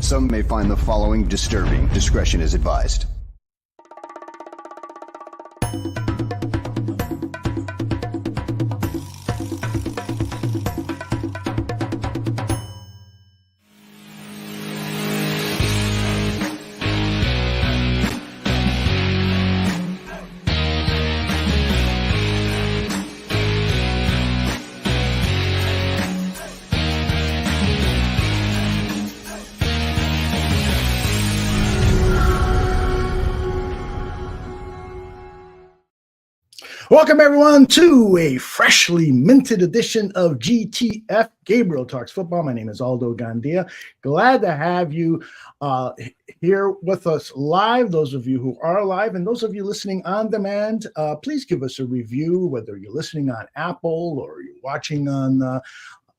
Some may find the following disturbing. Discretion is advised. Welcome, everyone, to a freshly minted edition of GTF Gabriel Talks Football. My name is Aldo Gandia. Glad to have you here with us live, those of you who are live, and those of you listening on demand. Please give us a review, whether you're listening on Apple or you're watching on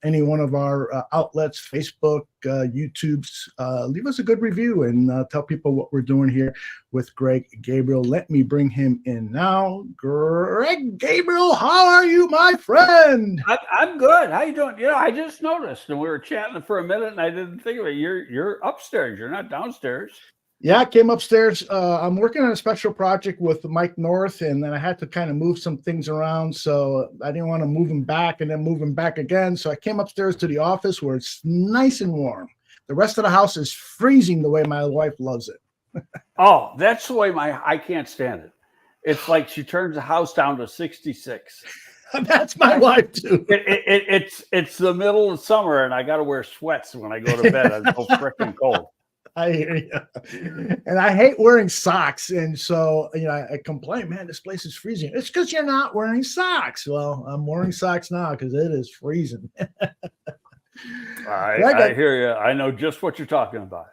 any one of our outlets, Facebook, YouTube's. Leave us a good review and tell people what we're doing here with Greg Gabriel. Let me bring him in now. Greg Gabriel, how are you, my friend? I'm good. How you doing? You know, I just noticed, and we were chatting for a minute, and I didn't think of it. You're upstairs. You're not downstairs. Yeah, I came upstairs. I'm working on a special project with Mike North, and then I had to kind of move some things around, so I didn't want to move him back and then move him back again. So I came upstairs to the office where it's nice and warm. The rest of the house is freezing the way my wife loves it. Oh, that's the way I can't stand it. It's like she turns the house down to 66. That's my wife too. It's the middle of summer, and I got to wear sweats when I go to bed. I'm so freaking cold. I hear you. And I hate wearing socks. And so, I complain, man, this place is freezing. It's because you're not wearing socks. Well, I'm wearing socks now because it is freezing. I hear you. I know just what you're talking about.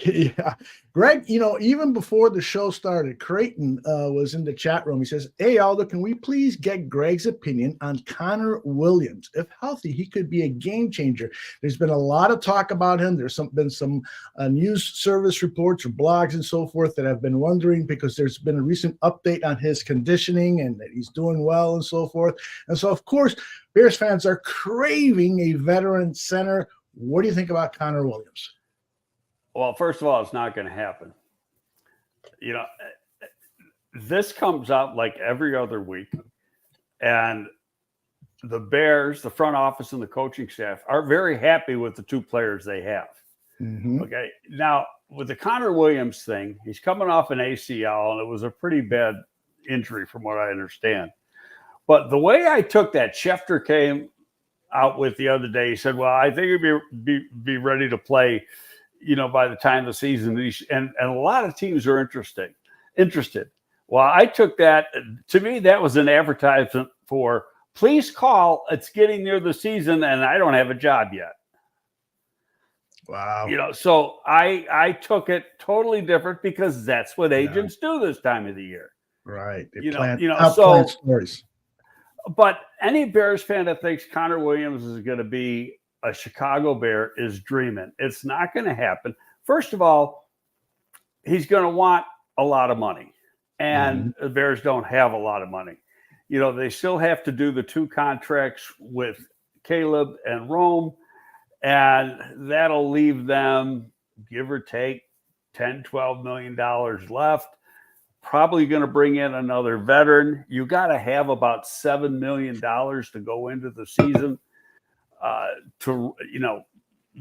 Yeah. Greg, even before the show started, Creighton was in the chat room. He says, "Hey, Aldo, can we please get Greg's opinion on Connor Williams? If healthy, he could be a game changer. There's been a lot of talk about him. There's been some news service reports or blogs and so forth that have been wondering because there's been a recent update on his conditioning and that he's doing well and so forth. And so, of course, Bears fans are craving a veteran center. What do you think about Connor Williams?" Well, first of all, it's not going to happen. This comes out like every other week, and the Bears, the front office and the coaching staff are very happy with the two players they have. Mm-hmm. Okay. Now, with the Connor Williams thing, he's coming off an ACL, and it was a pretty bad injury from what I understand. But the way I took that, Schefter came out with the other day, he said, well, I think he'd be ready to play by the time of the season, and a lot of teams are interested. Well, I took that, to me, that was an advertisement for, please call, it's getting near the season, and I don't have a job yet. Wow. So I took it totally different because that's what agents do this time of the year. Right. They plant stories. But any Bears fan that thinks Connor Williams is going to be a Chicago Bear is dreaming. It's not going to happen. First of all, he's going to want a lot of money, and the Bears don't have a lot of money. They still have to do the two contracts with Caleb and Rome, and that'll leave them, give or take, $10-12 million left. Probably going to bring in another veteran. You got to have about $7 million to go into the season. To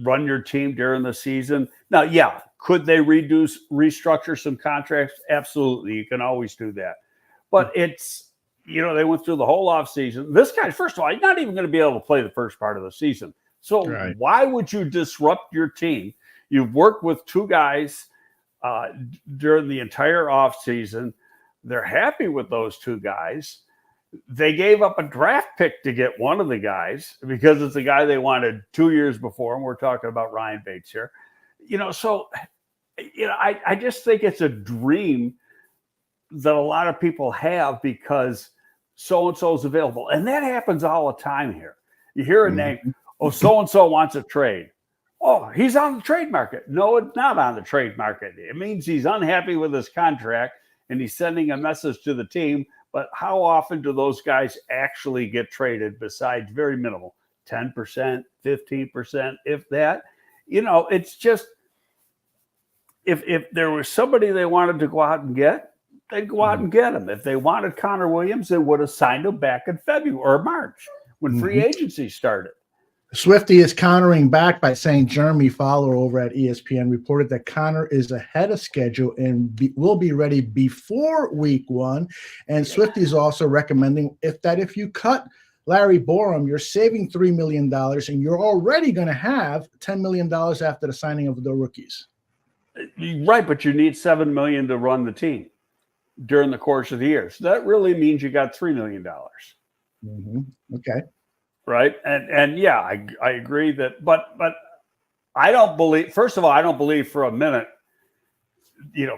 run your team during the season. Now, yeah, could they restructure some contracts? Absolutely, you can always do that. But it's they went through the whole offseason. This guy, first of all, he's not even going to be able to play the first part of the season. So Why would you disrupt your team? You've worked with two guys during the entire offseason. They're happy with those two guys. They gave up a draft pick to get one of the guys because it's the guy they wanted 2 years before. And we're talking about Ryan Bates here. I just think it's a dream that a lot of people have because so-and-so is available. And that happens all the time here. You hear a name, so-and-so wants a trade. Oh, he's on the trade market. No, it's not on the trade market. It means he's unhappy with his contract and he's sending a message to the team. But how often do those guys actually get traded besides very minimal, 10%, 15%, if that? It's just if there was somebody they wanted to go out and get, they'd go out and get him. If they wanted Connor Williams, they would have signed him back in February or March when free agency started. Swifty is countering back by saying Jeremy Fowler over at ESPN reported that Connor is ahead of schedule and will be ready before week 1. And Swifty is also recommending if you cut Larry Borum, you're saving $3 million and you're already going to have $10 million after the signing of the rookies. Right, but you need $7 million to run the team during the course of the year. So that really means you got $3 million. Okay. Right. And yeah, I agree that, but I don't believe, first of all, I don't believe for a minute,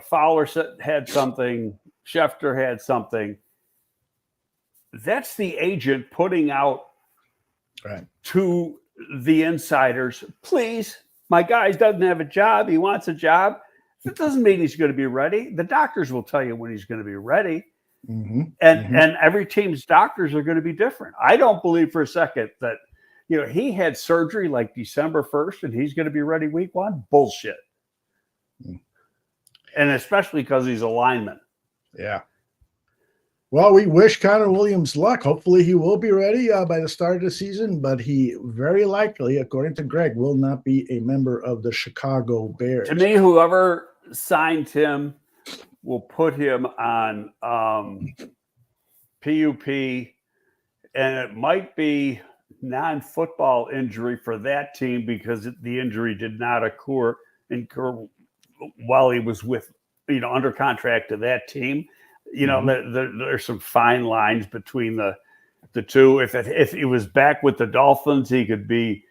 Fowler had something, Schefter had something. That's the agent putting out to the insiders, please, my guy doesn't have a job. He wants a job. That doesn't mean he's going to be ready. The doctors will tell you when he's going to be ready. And every team's doctors are going to be different. I don't believe for a second that, he had surgery like December 1st and he's going to be ready week 1. Bullshit. And especially because he's a lineman. Yeah. Well, we wish Connor Williams luck. Hopefully he will be ready by the start of the season, but he very likely, according to Greg, will not be a member of the Chicago Bears. To me, whoever signed him will put him on PUP, and it might be non-football injury for that team because the injury did not occur while he was with, under contract to that team. There's some fine lines between the two. If he was back with the Dolphins, he could be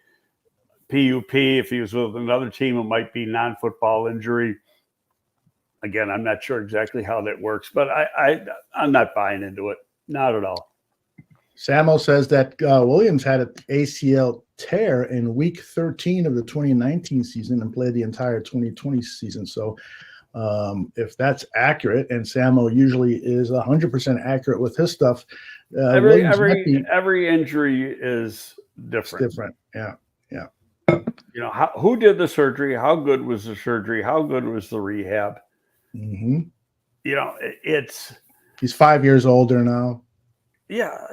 PUP. If he was with another team, it might be non-football injury. Again, I'm not sure exactly how that works, but I'm not buying into it. Not at all. Samo says that Williams had an ACL tear in week 13 of the 2019 season and played the entire 2020 season. So if that's accurate, and Samo usually is 100% accurate with his stuff, every injury is different. It's different. Yeah. Who did the surgery? How good was the surgery? How good was the rehab? He's 5 years older now. Yeah,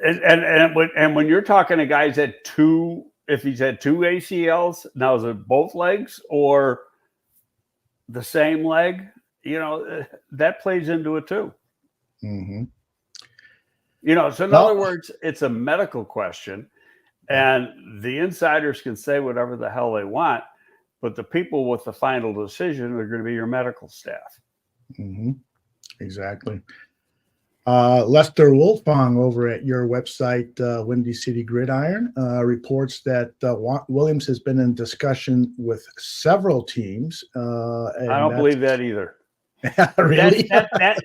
and when you're talking to guys at 2, if he's had 2 ACLs, now is it both legs or the same leg? That plays into it too. So in other words, it's a medical question, and the insiders can say whatever the hell they want, but the people with the final decision are going to be your medical staff. Exactly. Lester Wolfong over at your website, Windy City Gridiron, reports that Williams has been in discussion with several teams. I don't believe that either. Really?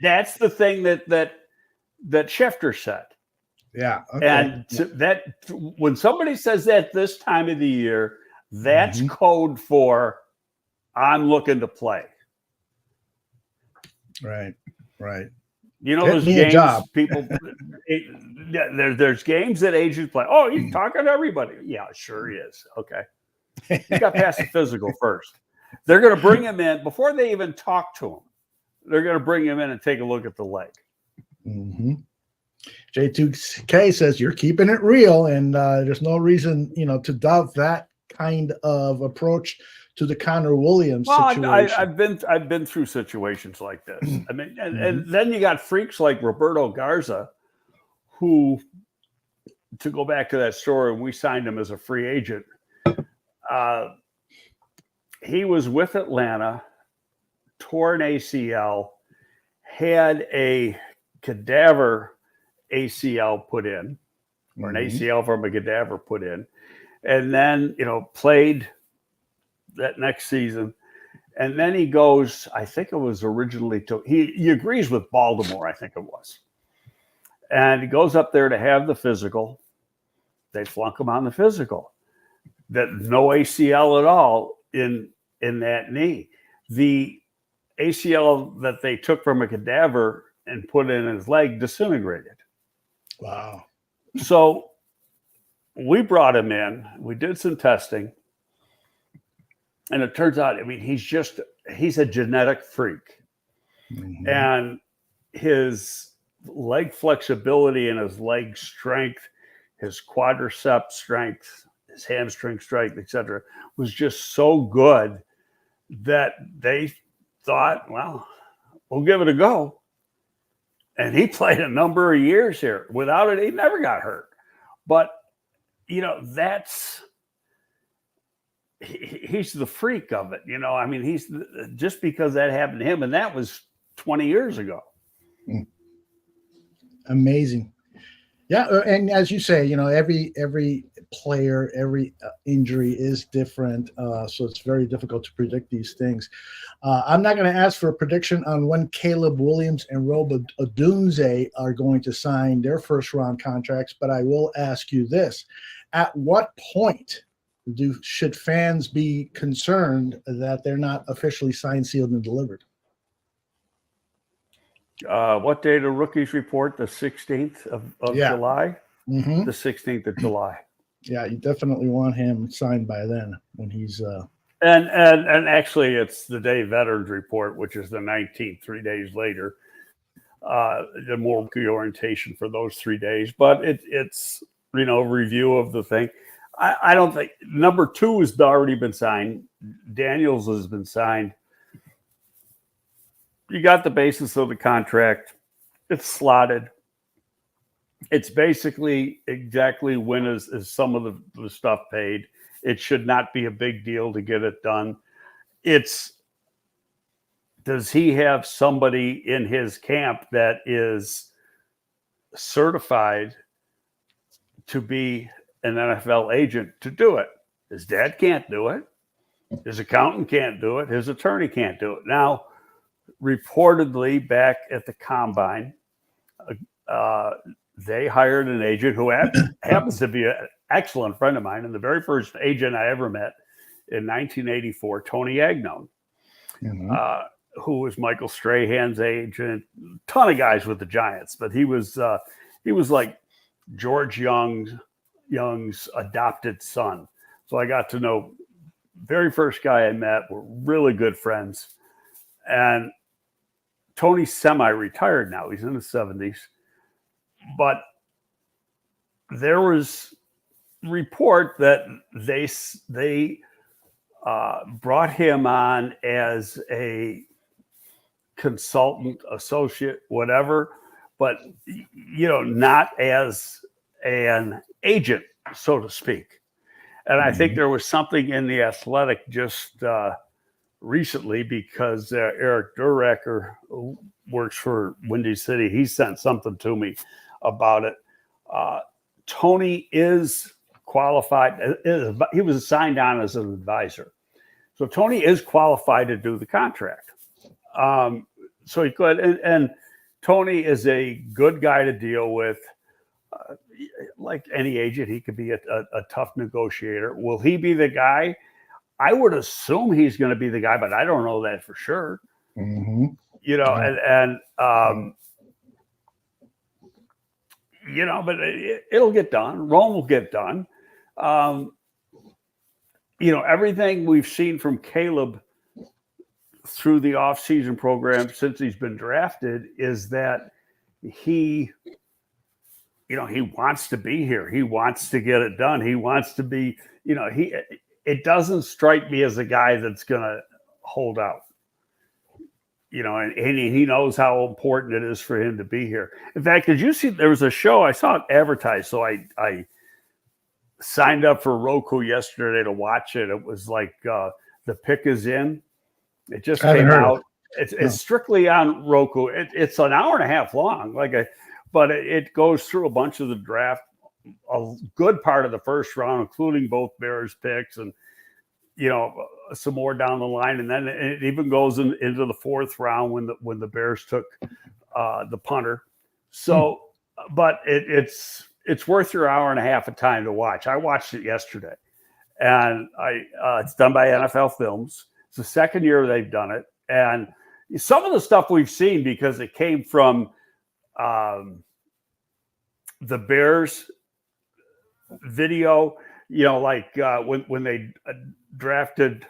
That's the thing that Schefter said. Yeah. Okay. And that when somebody says that this time of the year, that's code for I'm looking to play. Right. Those games people there's games that agents play. Oh, he's talking to everybody. Yeah, sure he is. Okay. You got past the physical first. They're going to bring him in before they even talk to him. They're going to bring him in and take a look at the leg. J2K says you're keeping it real, and there's no reason, to doubt that kind of approach to the Connor Williams situation. I've been through situations like this. I mean, and then you got freaks like Roberto Garza, who, to go back to that story, we signed him as a free agent. He was with Atlanta, tore an ACL, had a cadaver ACL put in, or an ACL from a cadaver put in, and then, played that next season. And then he goes, I think it was originally he agrees with Baltimore, I think it was. And he goes up there to have the physical. They flunk him on the physical. That no ACL at all in that knee. The ACL that they took from a cadaver and put in his leg disintegrated. Wow. So we brought him in. We did some testing. And it turns out, I mean, he's a genetic freak. Mhm. And his leg flexibility and his leg strength, his quadricep strength, his hamstring strength, etc., was just so good that they thought, well, we'll give it a go. And he played a number of years here. Without it, he never got hurt. But, you know, he's the freak of it. You know, I mean, just because that happened to him, and that was 20 years ago. Amazing. Yeah, and as you say, you know, every player, every injury is different, so it's very difficult to predict these things. I'm not going to ask for a prediction on when Caleb Williams and Rob Odunze are going to sign their first-round contracts, but I will ask you this: at what point should fans be concerned that they're not officially signed, sealed, and delivered? What day do rookies report? The 16th of July? Mm-hmm. The 16th of July. Yeah, you definitely want him signed by then when he's and actually it's the day veterans report, which is the 19th, 3 days later. The more rookie orientation for those 3 days. But it's you know, review of the thing. I don't think number 2 has already been signed. Daniels has been signed. You got the basis of the contract. It's slotted. It's basically exactly when is some of the stuff paid. It should not be a big deal to get it done. Does he have somebody in his camp that is certified to be an NFL agent to do it? His dad can't do it. His accountant can't do it. His attorney can't do it. Now, reportedly, back at the combine, they hired an agent who happens to be an excellent friend of mine, and the very first agent I ever met in 1984, Tony Agnone, who was Michael Strahan's agent. Ton of guys with the Giants, but he was like George Young's adopted son. So I got to know. Very first guy I met, we're really good friends, and Tony's semi-retired now. He's in his 70s. But there was report that they brought him on as a consultant, associate, whatever, but, you know, not as an agent, so to speak. And I think there was something in The Athletic just recently, because Eric Duracker, who works for Windy City, he sent something to me about it. Tony is qualified. He was signed on as an advisor. So Tony is qualified to do the contract. So he could. And Tony is a good guy to deal with. Like any agent, he could be a tough negotiator. Will he be the guy? I would assume he's going to be the guy, but I don't know that for sure. Mm-hmm. You know, and you know, but it'll get done. Rome will get done. You know, everything we've seen from Caleb through the off-season program since he's been drafted is that he wants to be here. He wants to get it done. He wants to be, you know, it doesn't strike me as a guy that's going to hold out. You know, and he knows how important it is for him to be here. In fact, did you see, there was a show, I saw it advertised, so I signed up for Roku yesterday to watch it. It was like The Pick is In. It just came out. It's strictly on Roku. It's an hour and a half long, but it goes through a bunch of the draft, a good part of the first round, including both Bears picks and, you know, some more down the line. And then it even goes into the fourth round when the Bears took the punter. So, but it's worth your hour and a half of time to watch. I watched it yesterday, and it's done by NFL Films. It's the second year they've done it. And some of the stuff we've seen, because it came from the Bears video, you know, like when they drafted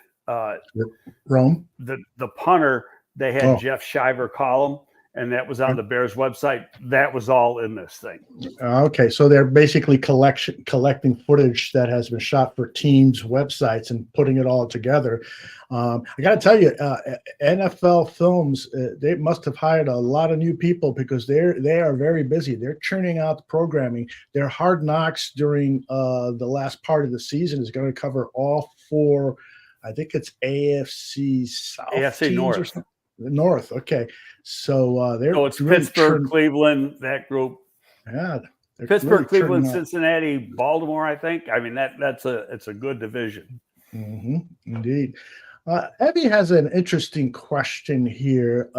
Rome. The punter, they had Jeff Shiver call him, and that was on the Bears website. That was all in this thing. Okay, so they're basically collecting footage that has been shot for teams' websites and putting it all together. I got to tell you, NFL Films, they must have hired a lot of new people because they are very busy. They're churning out the programming. Their Hard Knocks during the last part of the season is going to cover all 4. I think it's AFC South, AFC North, or something. North. Okay, so they're it's Pittsburgh, Cleveland, that group. Yeah, Pittsburgh, really Cleveland, Cincinnati, Baltimore. I think. I mean it's a good division. Mm-hmm, indeed. Evie has an interesting question here,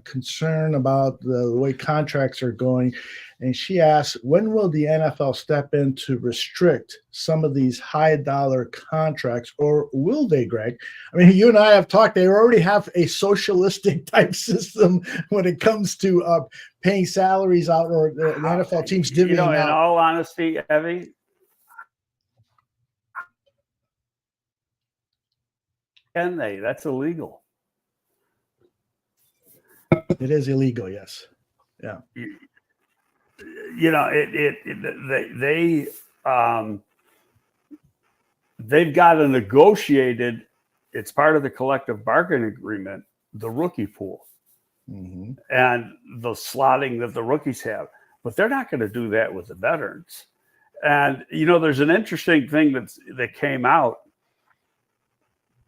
concern about the way contracts are going. And she asks, when will the NFL step in to restrict some of these high dollar contracts, or will they, Greg? I mean, you and I have talked, they already have a socialistic type system when it comes to paying salaries out, or the NFL teams divvying out. In all honesty, Evie, can they? That's illegal. It is illegal, yes. Yeah. They've got a negotiated, it's part of the collective bargaining agreement, the rookie pool, and the slotting that the rookies have. But they're not going to do that with the veterans. And, there's an interesting thing that came out.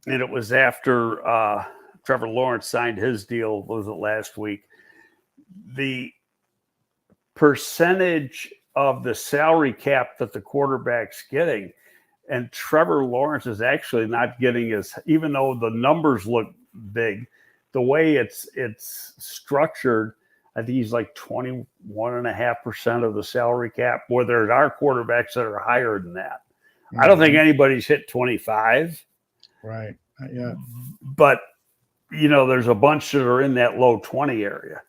And it was after Trevor Lawrence signed his deal, was it last week? The percentage of the salary cap that the quarterback's getting, and Trevor Lawrence is actually not getting even though the numbers look big, the way it's structured, I think he's like 21.5% of the salary cap, where there are quarterbacks that are higher than that. I don't think anybody's hit 25. Right. Yeah. But, there's a bunch that are in that low 20 area.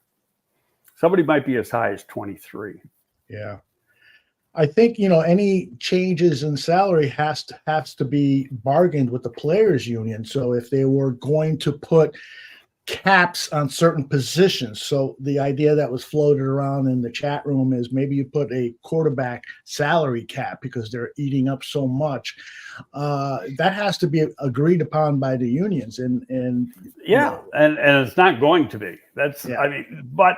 Somebody might be as high as 23. Yeah. I think, any changes in salary has to be bargained with the players union. So if they were going to put caps on certain positions. So the idea that was floated around in the chat room is maybe you put a quarterback salary cap because they're eating up so much. That has to be agreed upon by the unions. And it's not going to be. But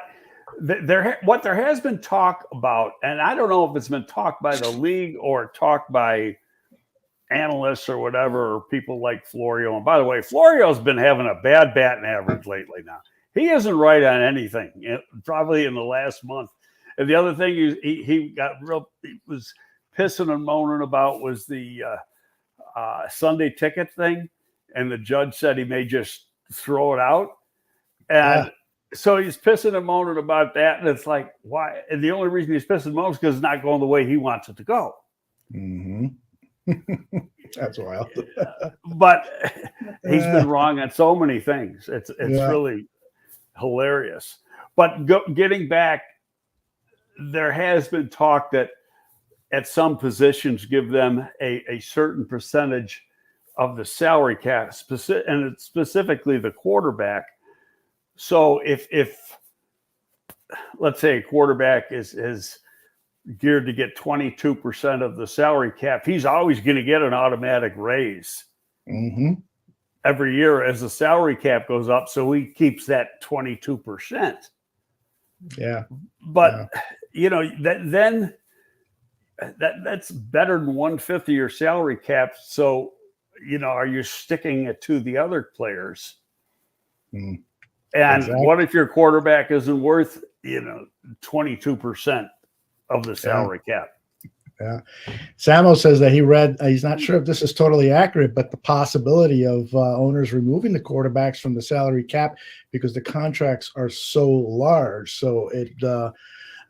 what there has been talk about, and I don't know if it's been talked by the league or talked by analysts or whatever, or people like Florio. And by the way, Florio's been having a bad batting average lately now. He isn't right on anything, probably in the last month. And the other thing he was pissing and moaning about was the Sunday ticket thing. And the judge said he may just throw it out. And so he's pissing and moaning about that. And it's like, why? And the only reason he's pissing and moaning is because it's not going the way he wants it to go. Mm-hmm. That's wild. But he's been wrong on so many things. It's really hilarious. But getting back, there has been talk that at some positions give them a certain percentage of the salary cap, and it's specifically the quarterback. So if let's say a quarterback is geared to get 22% of the salary cap, he's always going to get an automatic raise every year as the salary cap goes up. So he keeps that 22%. Yeah. But, that's better than 1/5 of your salary cap. So, are you sticking it to the other players? And what if your quarterback isn't worth, 22% of the salary cap? Yeah. Samo says that he read, he's not sure if this is totally accurate, but the possibility of owners removing the quarterbacks from the salary cap because the contracts are so large. So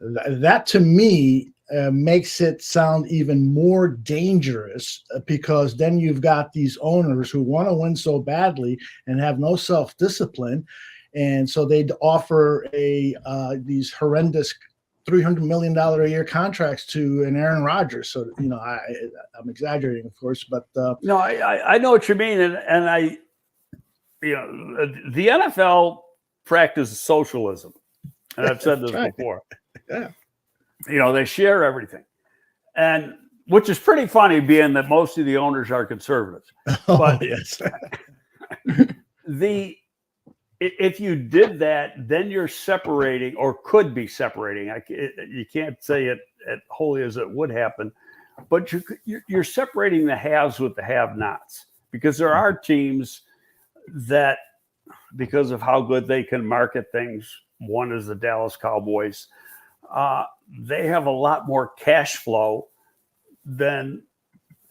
that to me makes it sound even more dangerous, because then you've got these owners who want to win so badly and have no self-discipline. And so they'd offer these horrendous $300 million a year contracts to an Aaron Rodgers. So, I'm exaggerating, of course, but no, I know what you mean. And the NFL practices socialism, and I've said this before. Yeah. They share everything, and which is pretty funny, being that most of the owners are conservatives. But yes. If you did that, then you're separating, or could be separating. You can't say it wholly as it would happen, but you're separating the haves with the have-nots, because there are teams that, because of how good they can market things, one is the Dallas Cowboys, they have a lot more cash flow than,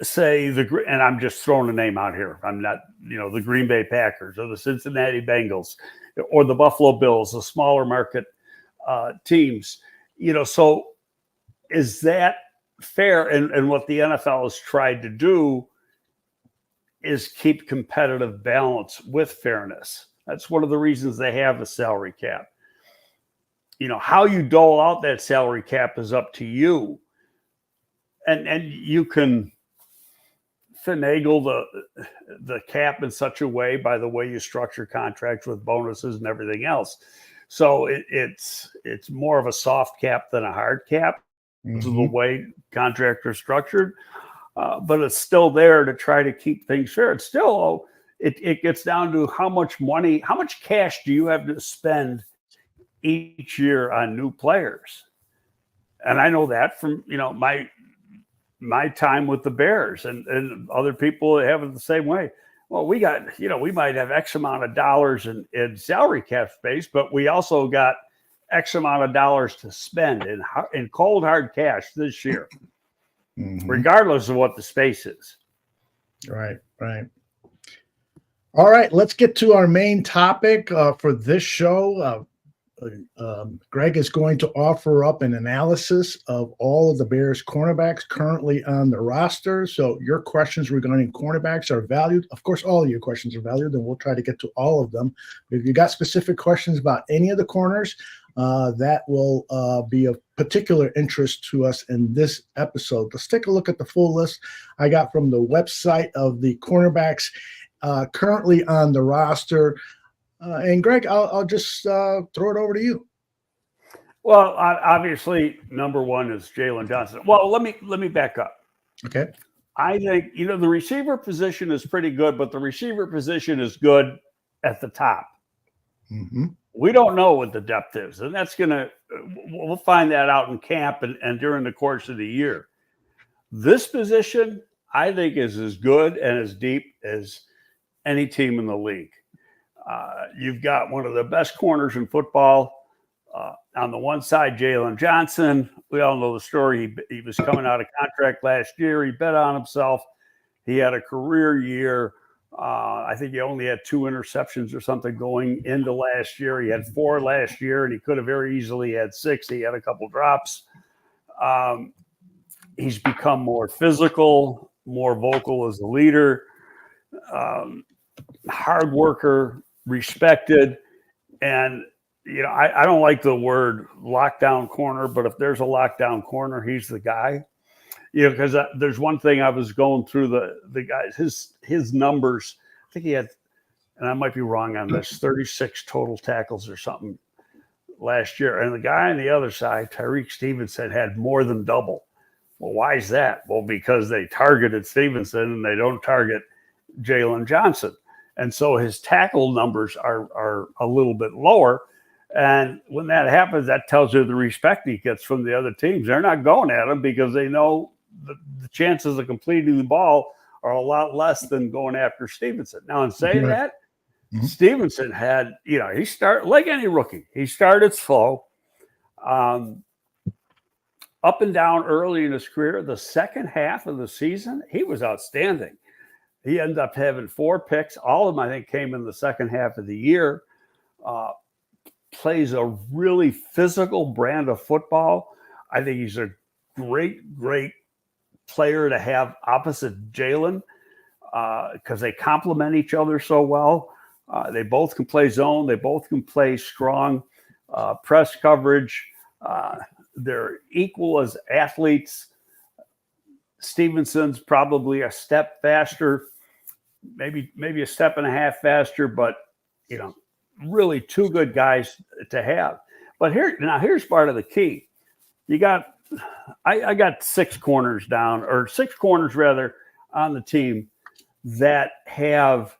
say, and I'm just throwing a name out here. I'm not, the Green Bay Packers or the Cincinnati Bengals or the Buffalo Bills, the smaller market teams. So is that fair? And what the NFL has tried to do is keep competitive balance with fairness. That's one of the reasons they have a salary cap. How you dole out that salary cap is up to you. And you can finagle the cap in such a way by the way you structure contracts with bonuses and everything else. So it's more of a soft cap than a hard cap. Mm-hmm. This is the way contracts are structured. But it's still there to try to keep things fair. It's still, it gets down to how much cash do you have to spend each year on new players? And I know that from, my time with the Bears, and other people have it the same way. Well, we got, we might have X amount of dollars in salary cap space, but we also got X amount of dollars to spend in cold hard cash this year. Mm-hmm. Regardless of what the space is. Right. All right, let's get to our main topic for this show. Greg is going to offer up an analysis of all of the Bears cornerbacks currently on the roster. So your questions regarding cornerbacks are valued. Of course, all of your questions are valued, and we'll try to get to all of them. If you got specific questions about any of the corners, that will be of particular interest to us in this episode. Let's take a look at the full list I got from the website of the cornerbacks currently on the roster. And Greg, I'll just throw it over to you. Well, obviously, number one is Jalen Johnson. Well, let me back up. Okay. I think, the receiver position is pretty good, but the receiver position is good at the top. Mm-hmm. We don't know what the depth is, and we'll find that out in camp and during the course of the year. This position, I think, is as good and as deep as any team in the league. You've got one of the best corners in football. On the one side, Jalen Johnson. We all know the story. He was coming out of contract last year. He bet on himself. He had a career year. I think he only had 2 interceptions or something going into last year. He had 4 last year, and he could have very easily had 6. He had a couple drops. He's become more physical, more vocal as a leader, hard worker, respected. And, I don't like the word lockdown corner, but if there's a lockdown corner, he's the guy. Because there's one thing I was going through the guys, his numbers. I think he had, and I might be wrong on this, 36 total tackles or something last year. And the guy on the other side, Tyreek Stevenson, had more than double. Well, why is that? Well, because they targeted Stevenson and they don't target Jalen Johnson. And so his tackle numbers are a little bit lower. And when that happens, that tells you the respect he gets from the other teams. They're not going at him because they know the chances of completing the ball are a lot less than going after Stevenson. Now, in saying that, Stevenson had, he started like any rookie. He started slow, up and down early in his career. The second half of the season, he was outstanding. He ended up having 4 picks. All of them, I think, came in the second half of the year. Plays a really physical brand of football. I think he's a great player to have opposite Jalen because they complement each other so well. They both can play zone. They both can play strong press coverage. They're equal as athletes. Stevenson's probably a step faster, maybe a step and a half faster, but really two good guys to have. But here's part of the key. I got six corners rather on the team that have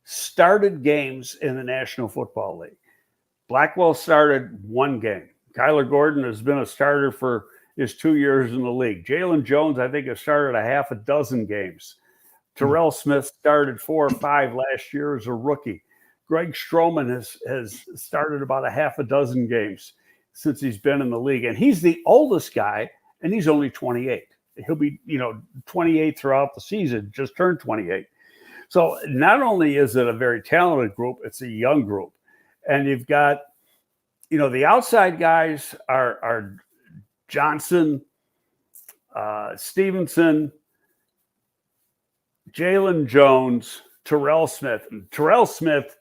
started games in the National Football League. Blackwell started one game. Kyler Gordon has been a starter for his 2 years in the league. Jalen Jones, I think, has started a half a dozen games. Terrell Smith started 4 or 5 last year as a rookie. Greg Stroman has started about a half a dozen games since he's been in the league. And he's the oldest guy, and he's only 28. He'll be, 28 throughout the season, just turned 28. So not only is it a very talented group, it's a young group. And you've got, the outside guys are Johnson, Stevenson, Jalen Jones, Terrell Smith. And Terrell Smith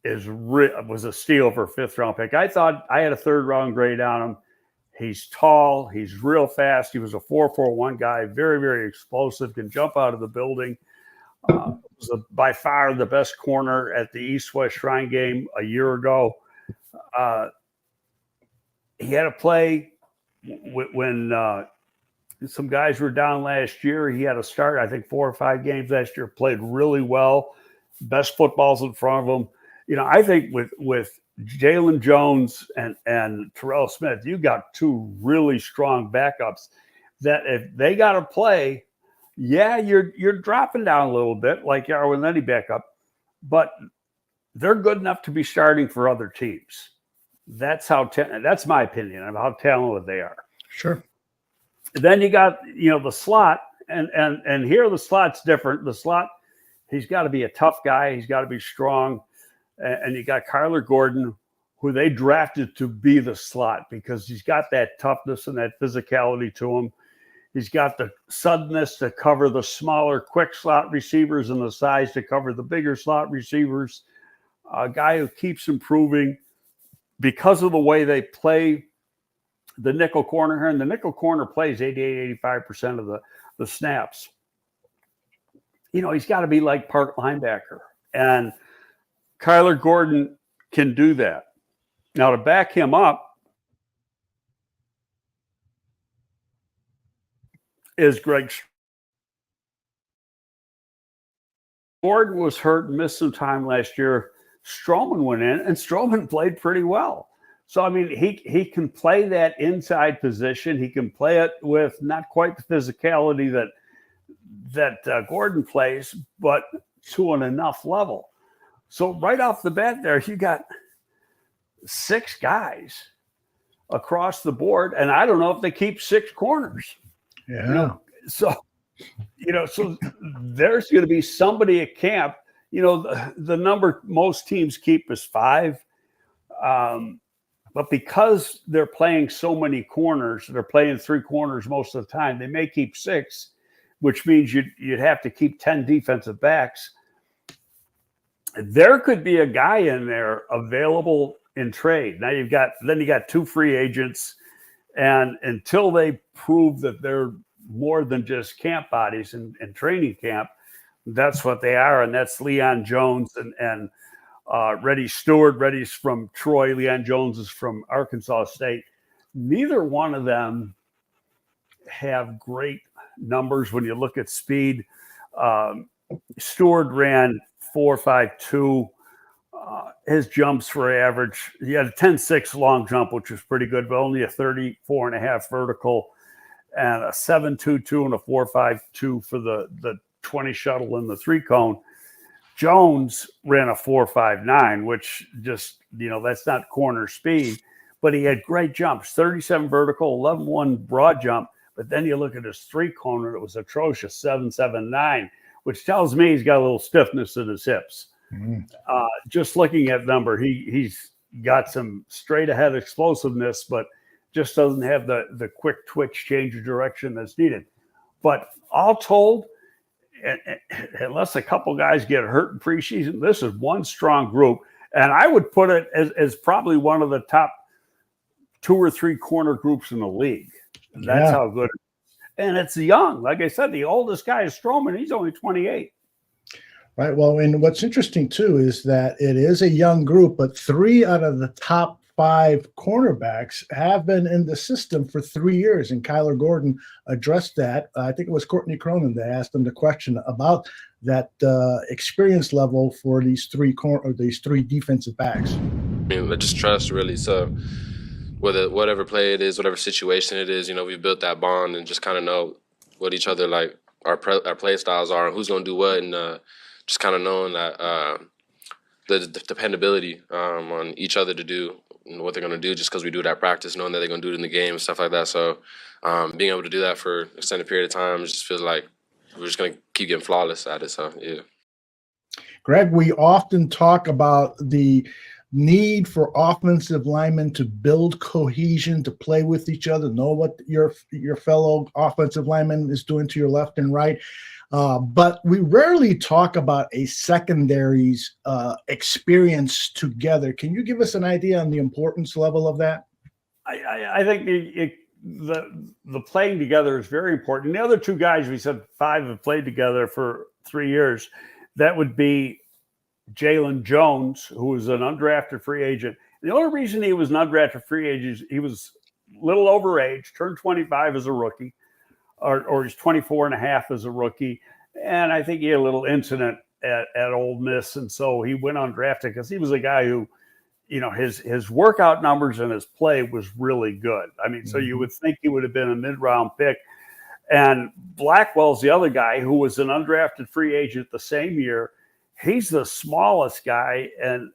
was a steal for a 5th-round pick. I thought I had a 3rd-round grade on him. He's tall. He's real fast. He was a 4.41 guy, very, very explosive, can jump out of the building. Was by far the best corner at the East-West Shrine game a year ago. He had a play when some guys were down last year. He had a start, I think, 4 or 5 games last year, played really well. Best footballs in front of him. I think with Jalen Jones and Terrell Smith, you got 2 really strong backups that if they got to play, you're dropping down a little bit like you are with any backup, but they're good enough to be starting for other teams. That's my opinion of how talented they are. Sure. Then you got, the slot, and here the slot's different. The slot, he's got to be a tough guy. He's got to be strong. And you got Kyler Gordon, who they drafted to be the slot because he's got that toughness and that physicality to him. He's got the suddenness to cover the smaller, quick slot receivers and the size to cover the bigger slot receivers. A guy who keeps improving because of the way they play the nickel corner here. And the nickel corner plays 88, 85% of the snaps. He's got to be like Park linebacker. And Kyler Gordon can do that. Now, to back him up is Greg. Gordon was hurt and missed some time last year. Stroman went in, and Stroman played pretty well. So, I mean, he can play that inside position. He can play it with not quite the physicality that Gordon plays, but to an enough level. So right off the bat there, you got 6 guys across the board, and I don't know if they keep 6 corners. Yeah. So there's going to be somebody at camp. The number most teams keep is 5. But because they're playing so many corners, they're playing 3 corners most of the time, they may keep 6, which means you'd have to keep 10 defensive backs. There could be a guy in there available in trade. Now you got 2 free agents, and until they prove that they're more than just camp bodies in training camp, that's what they are, and that's Leon Jones and Reddy Stewart. Reddy's from Troy. Leon Jones is from Arkansas State. Neither one of them have great numbers when you look at speed. Stewart ran 4.52. His jumps were average. He had a 10.6 long jump, which was pretty good, but only a 34.5 vertical, and a 7.22 and a 4.52 for the 20 shuttle and the 3 cone. Jones ran a 4.59, which just, that's not corner speed, but he had great jumps, 37 vertical, 11.1 broad jump. But then you look at his 3 cone and it was atrocious, 7.79, which tells me he's got a little stiffness in his hips. Mm-hmm. Just looking at number, he's got some straight ahead explosiveness, but just doesn't have the quick twitch change of direction that's needed. But all told, unless a couple guys get hurt in preseason, this is one strong group. And I would put it as probably one of the top 2 or 3 corner groups in the league. That's how good it is. And it's young. Like I said, the oldest guy is Stroman. He's only 28. Right. Well, and what's interesting too is that it is a young group, but 3 out of the top 5 cornerbacks have been in the system for 3 years. And Kyler Gordon addressed that. I think it was Courtney Cronin that asked him the question about that experience level for these these three defensive backs. I mean, just trust really. So whatever play it is, whatever situation it is, we've built that bond and just kind of know what each other like our play styles are and who's going to do what, and just kind of knowing that the dependability on each other to do what they're going to do just because we do it at practice, knowing that they're going to do it in the game and stuff like that. So being able to do that for an extended period of time just feels like we're just going to keep getting flawless at it. So, yeah. Greg, we often talk about the need for offensive linemen to build cohesion, to play with each other, know what your fellow offensive lineman is doing to your left and right. But we rarely talk about a secondary's experience together. Can you give us an idea on the importance level of that? I think the playing together is very important. The other 2 guys, we said 5 have played together for 3 years. That would be Jalen Jones, who was an undrafted free agent. The only reason he was an undrafted free agent is he was a little overage, turned 25 as a rookie, or he's 24 and a half as a rookie. And I think he had a little incident at Ole Miss. And so he went undrafted because he was a guy who, his workout numbers and his play was really good. I mean, so you would think he would have been a mid-round pick. And Blackwell's the other guy who was an undrafted free agent the same year. He's the smallest guy, and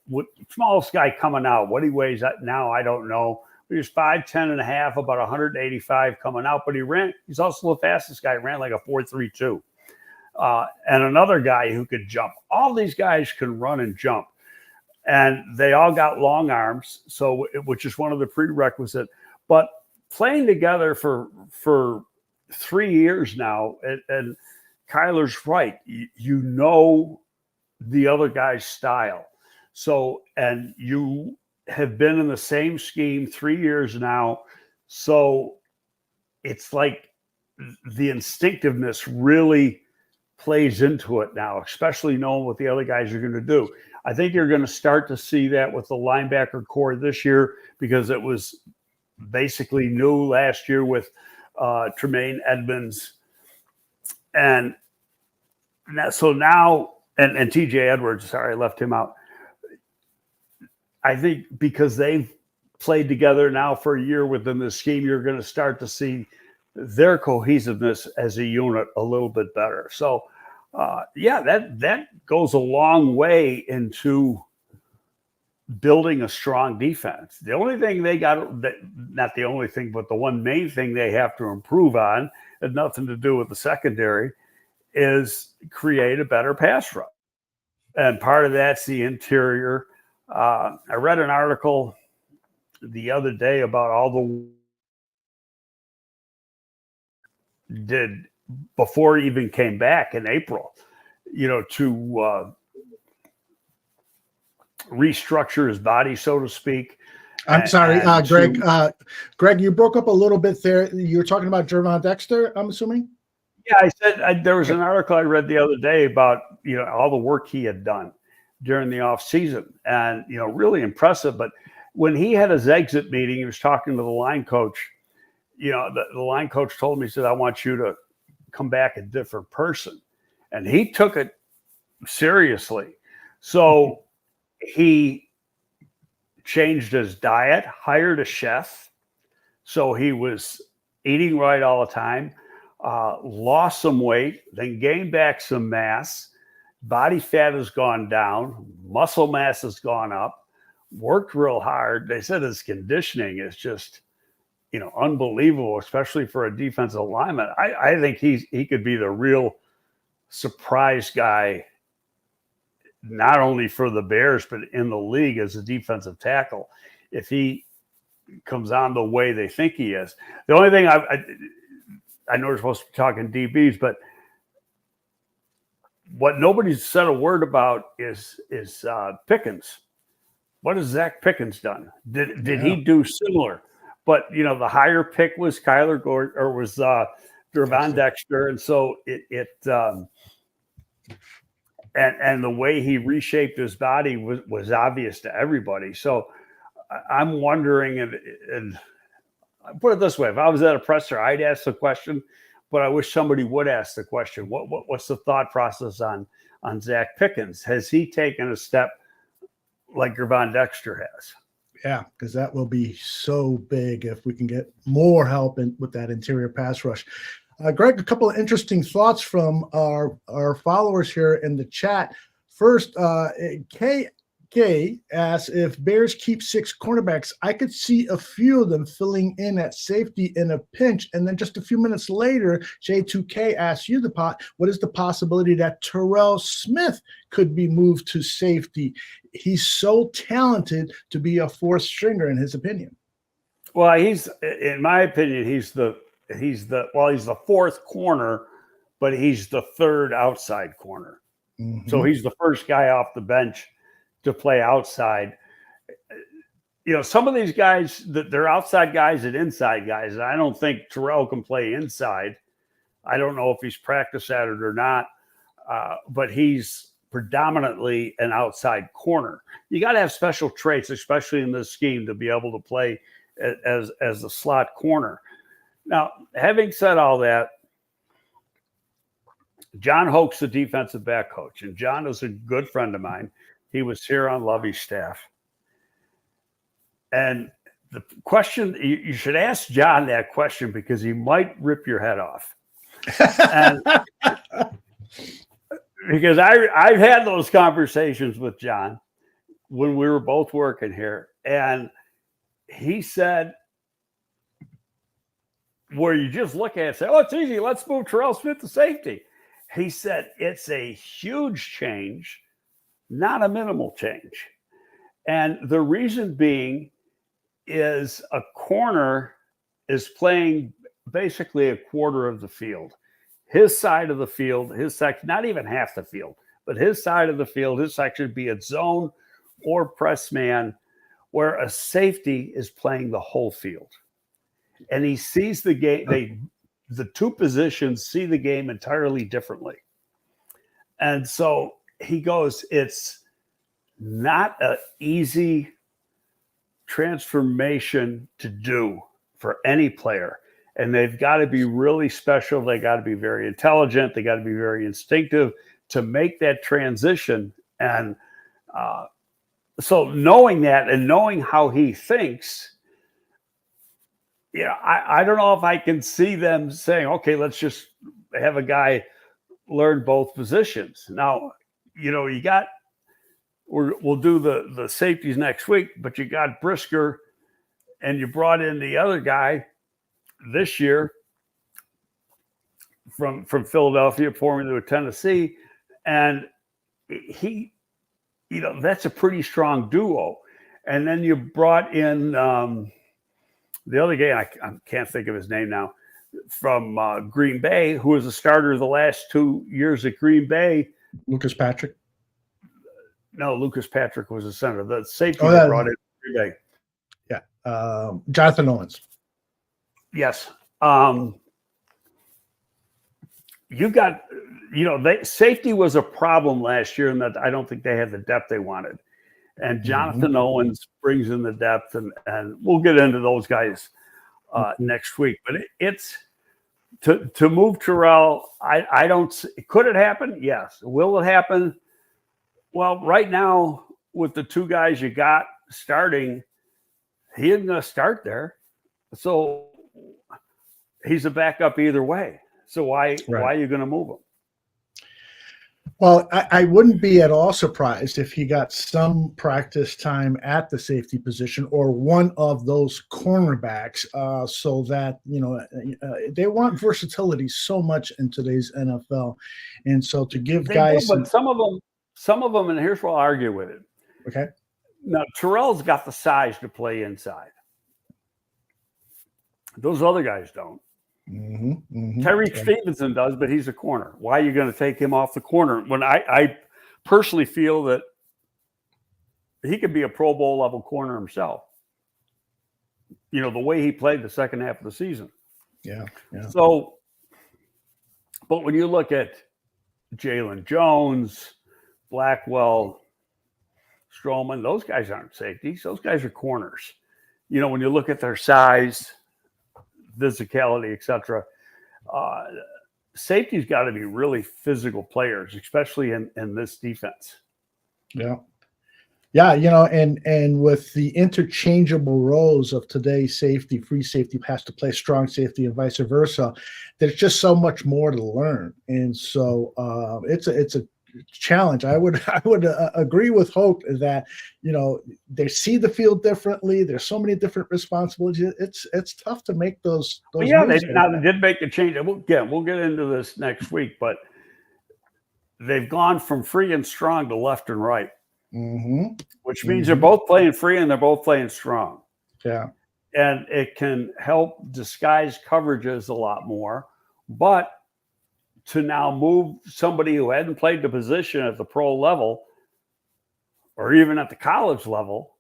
smallest guy coming out. What he weighs now, I don't know. He was 5'10" and a half, about 185 coming out, but he's also the fastest guy. He ran like a 4.32. And another guy who could jump. All these guys can run and jump. And they all got long arms, which is one of the prerequisites. But playing together for 3 years now, and Kyler's right. You know the other guy's style. So, and you have been in the same scheme 3 years now. So it's like the instinctiveness really plays into it now, especially knowing what the other guys are going to do. I think you're going to start to see that with the linebacker core this year because it was basically new last year with Tremaine Edmonds. And so now, and TJ Edwards, sorry, I left him out. I think because they've played together now for a year within the scheme, you're going to start to see their cohesiveness as a unit a little bit better. So, that goes a long way into building a strong defense. The only thing they got, not the only thing, but the one main thing they have to improve on, had nothing to do with the secondary, is create a better pass rush. And part of that's the interior. I read an article the other day about all did before he even came back in April, to restructure his body, so to speak. I'm sorry, Greg. Greg, you broke up a little bit there. You were talking about Gervon Dexter, I'm assuming? Yeah, I said there was an article I read the other day about, all the work he had done during the off season, and, really impressive. But when he had his exit meeting, he was talking to the line coach. The line coach told me, he said, I want you to come back a different person. And he took it seriously. So he changed his diet, hired a chef. So he was eating right all the time, lost some weight, then gained back some mass. Body fat has gone down, muscle mass has gone up, worked real hard. They said his conditioning is just, unbelievable, especially for a defensive lineman. I think he could be the real surprise guy, not only for the Bears, but in the league as a defensive tackle, if he comes on the way they think he is. The only thing I know we're supposed to be talking DBs, but what nobody's said a word about is Pickens. What has Zach Pickens done? Did he do similar? But the higher pick was Kyler Gordon, or was Gervon Dexter, and so and the way he reshaped his body was obvious to everybody. So I'm wondering, and I put it this way: if I was at a presser, I'd ask the question, but I wish somebody would ask the question: what's the thought process on Zach Pickens? Has he taken a step like Gervon Dexter has? Yeah, because that will be so big if we can get more help with that interior pass rush. Greg, a couple of interesting thoughts from our followers here in the chat. First, K asks, if Bears keep 6 cornerbacks, I could see a few of them filling in at safety in a pinch. And then just a few minutes later, J2K asks you what is the possibility that Terrell Smith could be moved to safety? He's so talented to be a fourth stringer, in his opinion. Well, in my opinion, he's the fourth corner, but he's the third outside corner. Mm-hmm. So he's the first guy off the bench to play outside. Some of these guys, they're outside guys and inside guys. And I don't think Terrell can play inside. I don't know if he's practiced at it or not, but he's predominantly an outside corner. You got to have special traits, especially in this scheme, to be able to play as a slot corner. Now, having said all that, John Hoke's the defensive back coach, and John is a good friend of mine. He was here on Lovey's staff. And the question, you should ask John that question because he might rip your head off. And because I've had those conversations with John when we were both working here. And he said, where you just look at it and say, oh, it's easy. Let's move Terrell Smith to safety. He said, it's a huge change, not a minimal change. And the reason being is a corner is playing basically a quarter of the field. His side of the field, his section, not even half the field, but his side of the field, his section, be it zone or press man, where a safety is playing the whole field. And he sees the game, the two positions see the game entirely differently. And so he goes, it's not an easy transformation to do for any player. And they've got to be really special. They got to be very intelligent. They got to be very instinctive to make that transition. And so knowing that and knowing how he thinks, I don't know if I can see them saying, okay, let's just have a guy learn both positions. Now, we'll do the safeties next week, but you got Brisker and you brought in the other guy this year from Philadelphia, forming to Tennessee. And he, that's a pretty strong duo. And then you brought in the other guy, I can't think of his name now, from Green Bay, who was a starter the last 2 years at Green Bay. Lucas Patrick? No, Lucas Patrick was a center. The safety that brought in Green Bay. Yeah. Jonathan Owens. Yes. You got, safety was a problem last year in that I don't think they had the depth they wanted. And Jonathan Owens brings in the depth, and we'll get into those guys next week. But it's to move Terrell. I don't. Could it happen? Yes. Will it happen? Well, right now with the two guys you got starting, he isn't going to start there, so he's a backup either way. So why are you going to move him? Well, I wouldn't be at all surprised if he got some practice time at the safety position or one of those cornerbacks, so that they want versatility so much in today's NFL, and so to give guys, but some of them, and here's where I'll argue with it. Okay. Now Terrell's got the size to play inside. Those other guys don't. Tyreek Stevenson does, but he's a corner. Why are you going to take him off the corner? When I personally feel that he could be a Pro Bowl level corner himself. The way he played the second half of the season. Yeah. So, but when you look at Jalen Jones, Blackwell, Stroman, those guys aren't safeties. Those guys are corners. You know, when you look at their size, physicality, etc., safety's got to be really physical players, especially in this defense. Yeah. Yeah, you know, and with the interchangeable roles of today's safety, free safety has to play strong safety and vice versa, there's just so much more to learn. And so it's a challenge. I would agree with Hope that, you know, they see the field differently. There's so many different responsibilities. It's tough to make those Yeah, moves. they did make a change. We'll get into this next week, but they've gone from free and strong to left and right. Mm-hmm. Which means they're both playing free and they're both playing strong. Yeah. And it can help disguise coverages a lot more. But to now move somebody who hadn't played the position at the pro level or even at the college level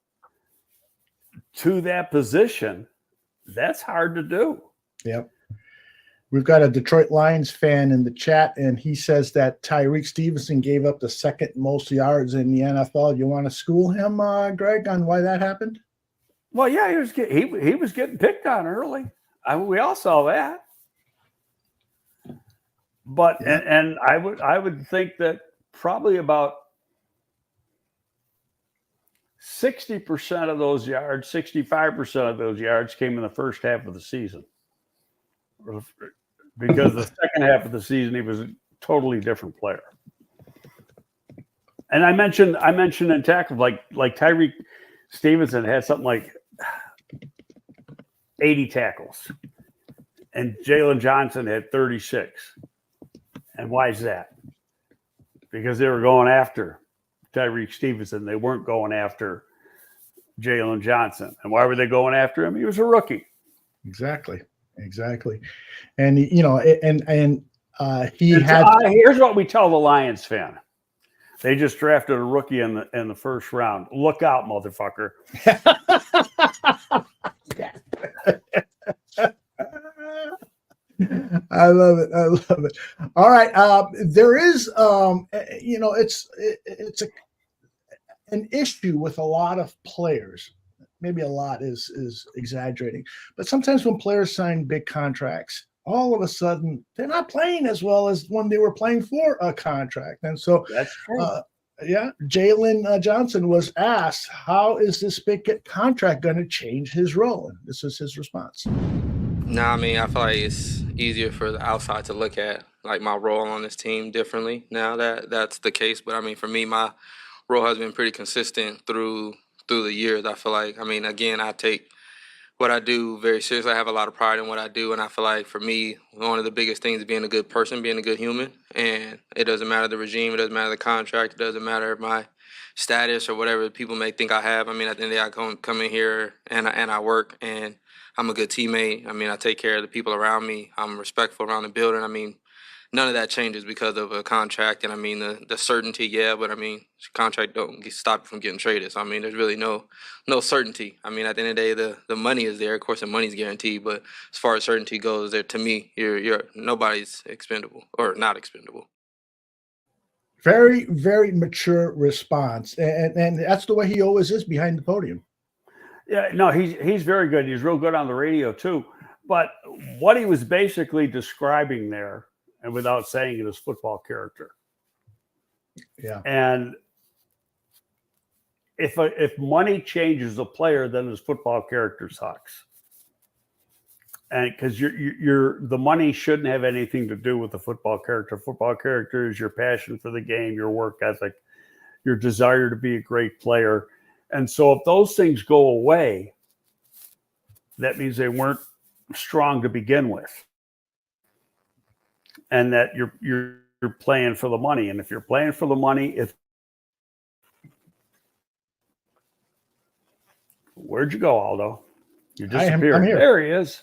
to that position, that's hard to do. Yep. We've got a Detroit Lions fan in the chat, and he says that Tyreek Stevenson gave up the second most yards in the NFL. You want to school him, Greg, on why that happened? Well, yeah, he was getting picked on early. We all saw that. But Yeah. and I would think that probably about 60% of those yards, 65% of those yards came in the first half of the season. Because the second half of the season, he was a totally different player. And I mentioned in tackle, like Tyreek Stevenson had something like 80 tackles. And Jalen Johnson had 36. And why is that? Because they were going after Tyreek Stevenson. They weren't going after Jalen Johnson. And why were they going after him? He was a rookie. Exactly. And you know, here's what we tell the Lions fan. They just drafted a rookie in the first round. Look out, motherfucker. I love it. All right. There is you know, it's an issue with a lot of players. Maybe a lot is exaggerating, but sometimes when players sign big contracts, all of a sudden they're not playing as well as when they were playing for a contract. And so That's true. Jalen Johnson was asked, how is this big contract going to change his role? And this is his response. No, I mean, I feel like it's easier for the outside to look at like my role on this team differently now that that's the case. But I mean, for me, my role has been pretty consistent through the years. I feel like, I mean, again, I take what I do very seriously. I have a lot of pride in what I do, and I feel like for me, one of the biggest things is being a good person, being a good human. And it doesn't matter the regime, it doesn't matter the contract, it doesn't matter my status or whatever people may think I have. I mean, at the end of the day, I come in here and I work, and I'm a good teammate. I mean, I take care of the people around me. I'm respectful around the building. I mean, none of that changes because of a contract. And I mean, the certainty, yeah, but I mean, contract don't stop you from getting traded. So I mean, there's really no certainty. I mean, at the end of the day, the money is there. Of course, the money's guaranteed, but as far as certainty goes, there to me, you're nobody's expendable or not expendable. Very, very mature response, and that's the way he always is behind the podium. Yeah, no, he's very good. He's real good on the radio too. But what he was basically describing there, and without saying it, is football character. Yeah. And if money changes a player, then his football character sucks. And because the money shouldn't have anything to do with the football character. Football character is your passion for the game, your work ethic, your desire to be a great player. And so if those things go away, that means they weren't strong to begin with. And that you're playing for the money. And if you're playing for the money, where'd you go, Aldo? You disappeared. I'm here. There he is.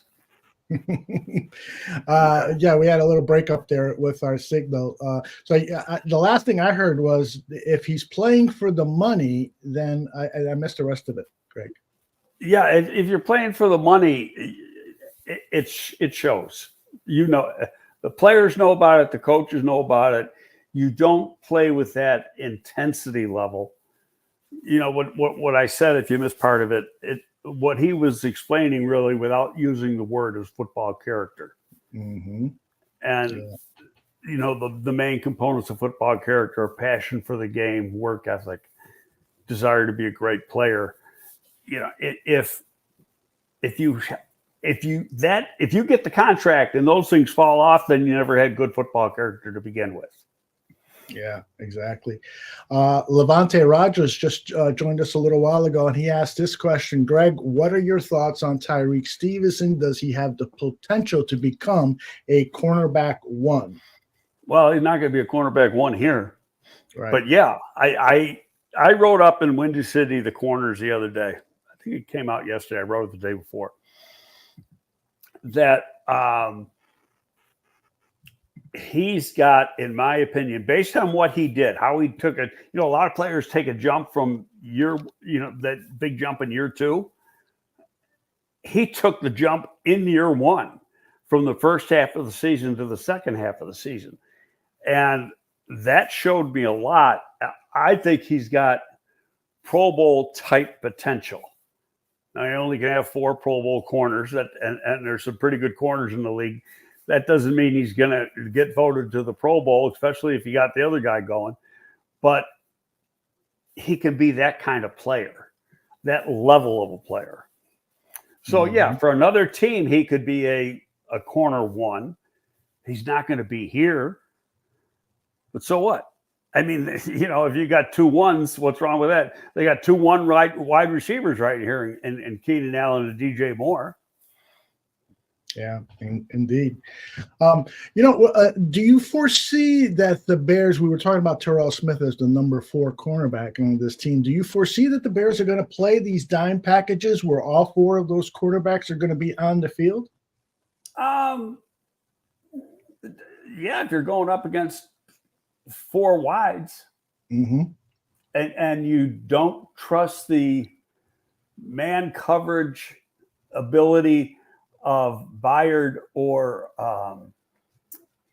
Yeah, we had a little break up there with our signal. So the last thing I heard was if he's playing for the money, then I missed the rest of it, Greg. Yeah, if you're playing for the money, it shows. You know, the players know about it, the coaches know about it. you don't play with that intensity level. You know, what I said, if you missed part of it, what he was explaining really without using the word is football character. Mm-hmm. And, Yeah. you know, the main components of football character are passion for the game, work ethic, desire to be a great player. You know, if you get the contract and those things fall off, then you never had good football character to begin with. Yeah, exactly. Levante Rogers just joined us a little while ago, and he asked this question. Greg, what are your thoughts on Tyreek Stevenson? Does he have the potential to become a cornerback one? Well, he's not going to be a cornerback one here. Right. But yeah, I wrote up in Windy City the corners the other day. I think it came out yesterday. I wrote it the day before. That he's got, in my opinion, based on what he did, how he took it. You know, a lot of players take a jump from that big jump in year 2. He took the jump in year 1 from the first half of the season to the second half of the season. And that showed me a lot. I think he's got Pro Bowl type potential. Now, you only can have 4 Pro Bowl corners, and there's some pretty good corners in the league. That doesn't mean he's going to get voted to the Pro Bowl, especially if you got the other guy going. But he can be that kind of player, that level of a player. So, yeah, for another team, he could be a corner one. He's not going to be here. But so what? I mean, you know, if you got 2 ones, what's wrong with that? They got 2 wide receivers right here in Keenan Allen and DJ Moore. Yeah, indeed. You know, do you foresee that the Bears, we were talking about Terrell Smith as the number 4 cornerback on this team. Do you foresee that the Bears are going to play these dime packages where all 4 of those quarterbacks are going to be on the field? Yeah, if you're going up against 4 wides, and you don't trust the man coverage ability of Byard or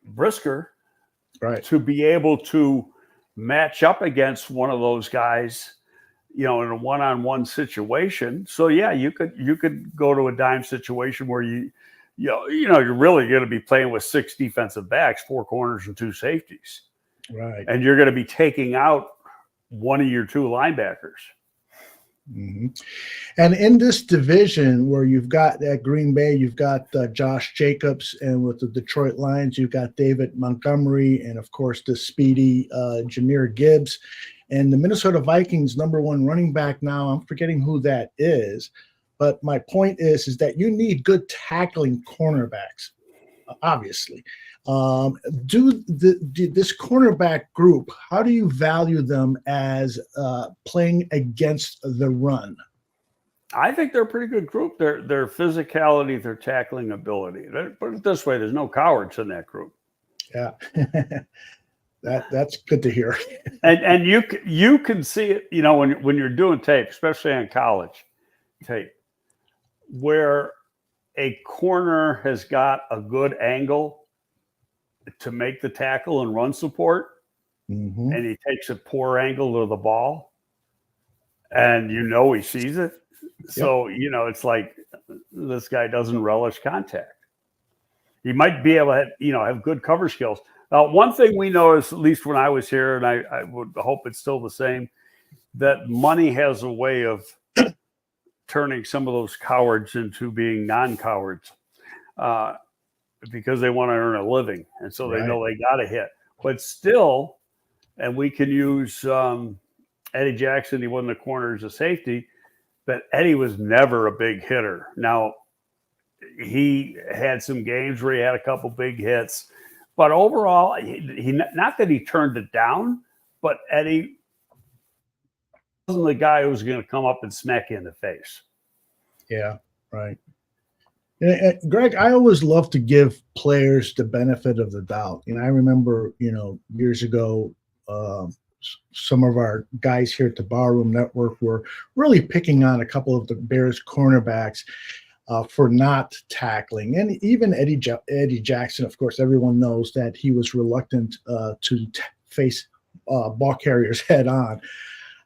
Brisker, right, to be able to match up against one of those guys, you know, in a one-on-one situation. So yeah, you could go to a dime situation where you're really going to be playing with 6 defensive backs, 4 corners and 2 safeties. Right. And you're going to be taking out one of your 2 linebackers. And in this division where you've got at Green Bay, you've got Josh Jacobs, and with the Detroit Lions, you've got David Montgomery, and of course the speedy Jahmyr Gibbs, and the Minnesota Vikings number 1 running back now. I'm forgetting who that is, but my point is that you need good tackling cornerbacks, obviously. This cornerback group, how do you value them as playing against the run? I think they're a pretty good group. Their physicality, their tackling ability. Put it this way, there's no cowards in that group. Yeah, that's good to hear. And you can see it, you know, when you're doing tape, especially on college tape, where a corner has got a good angle to make the tackle and run support, and he takes a poor angle to the ball, and you know he sees it. So, you know, it's like this guy doesn't relish contact. He might be able to, have good cover skills. One thing we noticed, at least when I was here, and I would hope it's still the same, that money has a way of turning some of those cowards into being non-cowards. Because they want to earn a living. And so they know they got to hit. But still, and we can use Eddie Jackson. He wasn't a corner as a safety, but Eddie was never a big hitter. Now, he had some games where he had a couple big hits. But overall, he not that he turned it down, but Eddie wasn't the guy who was going to come up and smack you in the face. Yeah, right. Greg, I always love to give players the benefit of the doubt. I remember, years ago, some of our guys here at the Barroom Network were really picking on a couple of the Bears cornerbacks for not tackling. And even Eddie Jackson, of course, everyone knows that he was reluctant to face ball carriers head on.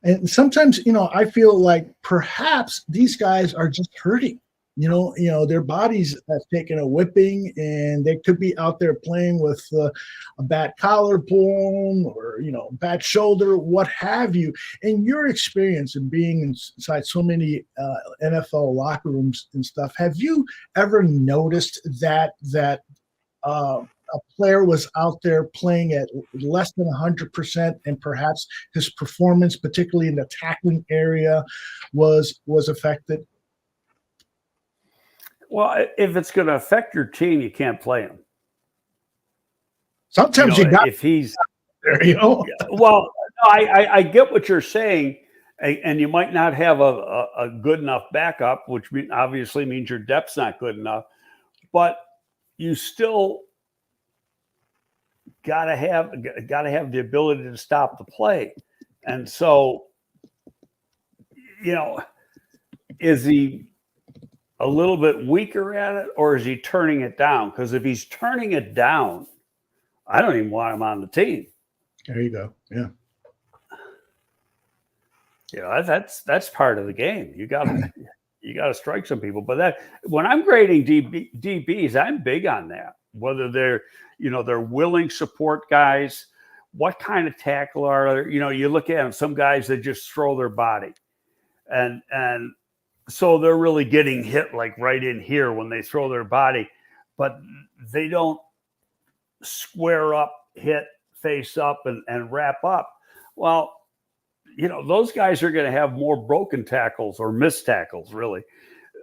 And sometimes, I feel like perhaps these guys are just hurting. Their bodies have taken a whipping, and they could be out there playing with a bad collarbone or bad shoulder, what have you. In your experience in being inside so many NFL locker rooms and stuff, have you ever noticed that a player was out there playing at less than 100%, and perhaps his performance, particularly in the tackling area, was affected? Well, if it's going to affect your team, you can't play him. Sometimes if he's there, Well, I get what you're saying, and you might not have a good enough backup, which obviously means your depth's not good enough, but you still gotta have the ability to stop the play. And so, is he a little bit weaker at it, or is he turning it down? Because if he's turning it down, I don't even want him on the team. There you go. Yeah. That's part of the game. You got to strike some people. But when I'm grading DBs, I'm big on that. Whether they're willing support guys, what kind of tackle are they? You look at them. Some guys that just throw their body, and so they're really getting hit like right in here when they throw their body, but they don't square up, hit face up, and wrap up. Well, those guys are going to have more broken tackles or missed tackles really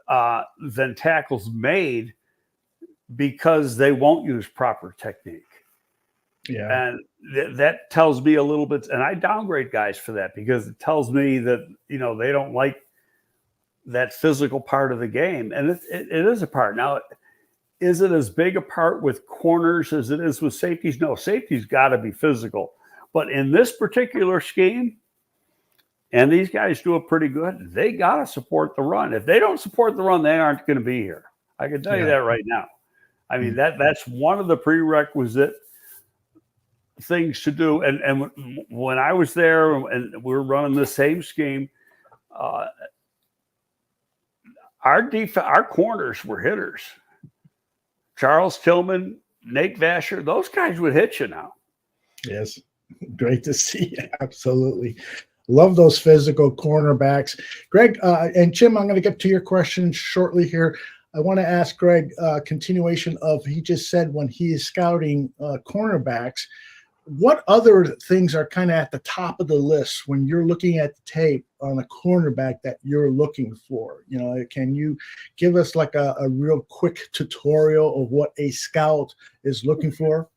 than tackles made, because they won't use proper technique. Yeah. And that tells me a little bit, and I downgrade guys for that, because it tells me that, they don't like that physical part of the game. And it is a part. Now, is it as big a part with corners as it is with safeties? No, safety's got to be physical. But in this particular scheme, and these guys do it pretty good, they got to support the run. If they don't support the run, they aren't going to be here. I can tell you that right now. I mean, that's one of the prerequisite things to do. And when I was there and we were running the same scheme, our corners were hitters. Charles Tillman, Nate Vasher, those guys would hit you now. Yes. Great to see. Absolutely. Love those physical cornerbacks. Greg and Jim, I'm going to get to your question shortly here. I want to ask Greg continuation of, he just said when he is scouting cornerbacks, what other things are kind of at the top of the list when you're looking at the tape on a cornerback that you're looking for? Can you give us like a real quick tutorial of what a scout is looking for?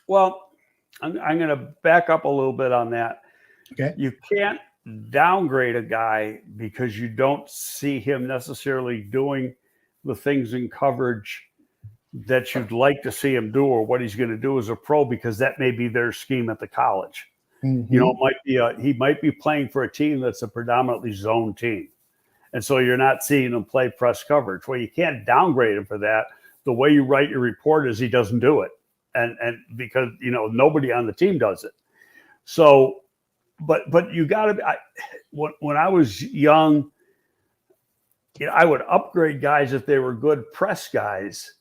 Well, I'm going to back up a little bit on that. Okay. You can't downgrade a guy because you don't see him necessarily doing the things in coverage that you'd like to see him do, or what he's going to do as a pro, because that may be their scheme at the college. Mm-hmm. It might be he might be playing for a team that's a predominantly zone team, and so you're not seeing him play press coverage. Well, you can't downgrade him for that. The way you write your report is he doesn't do it, and because nobody on the team does it. So, but you got to. When I was young, I would upgrade guys if they were good press guys,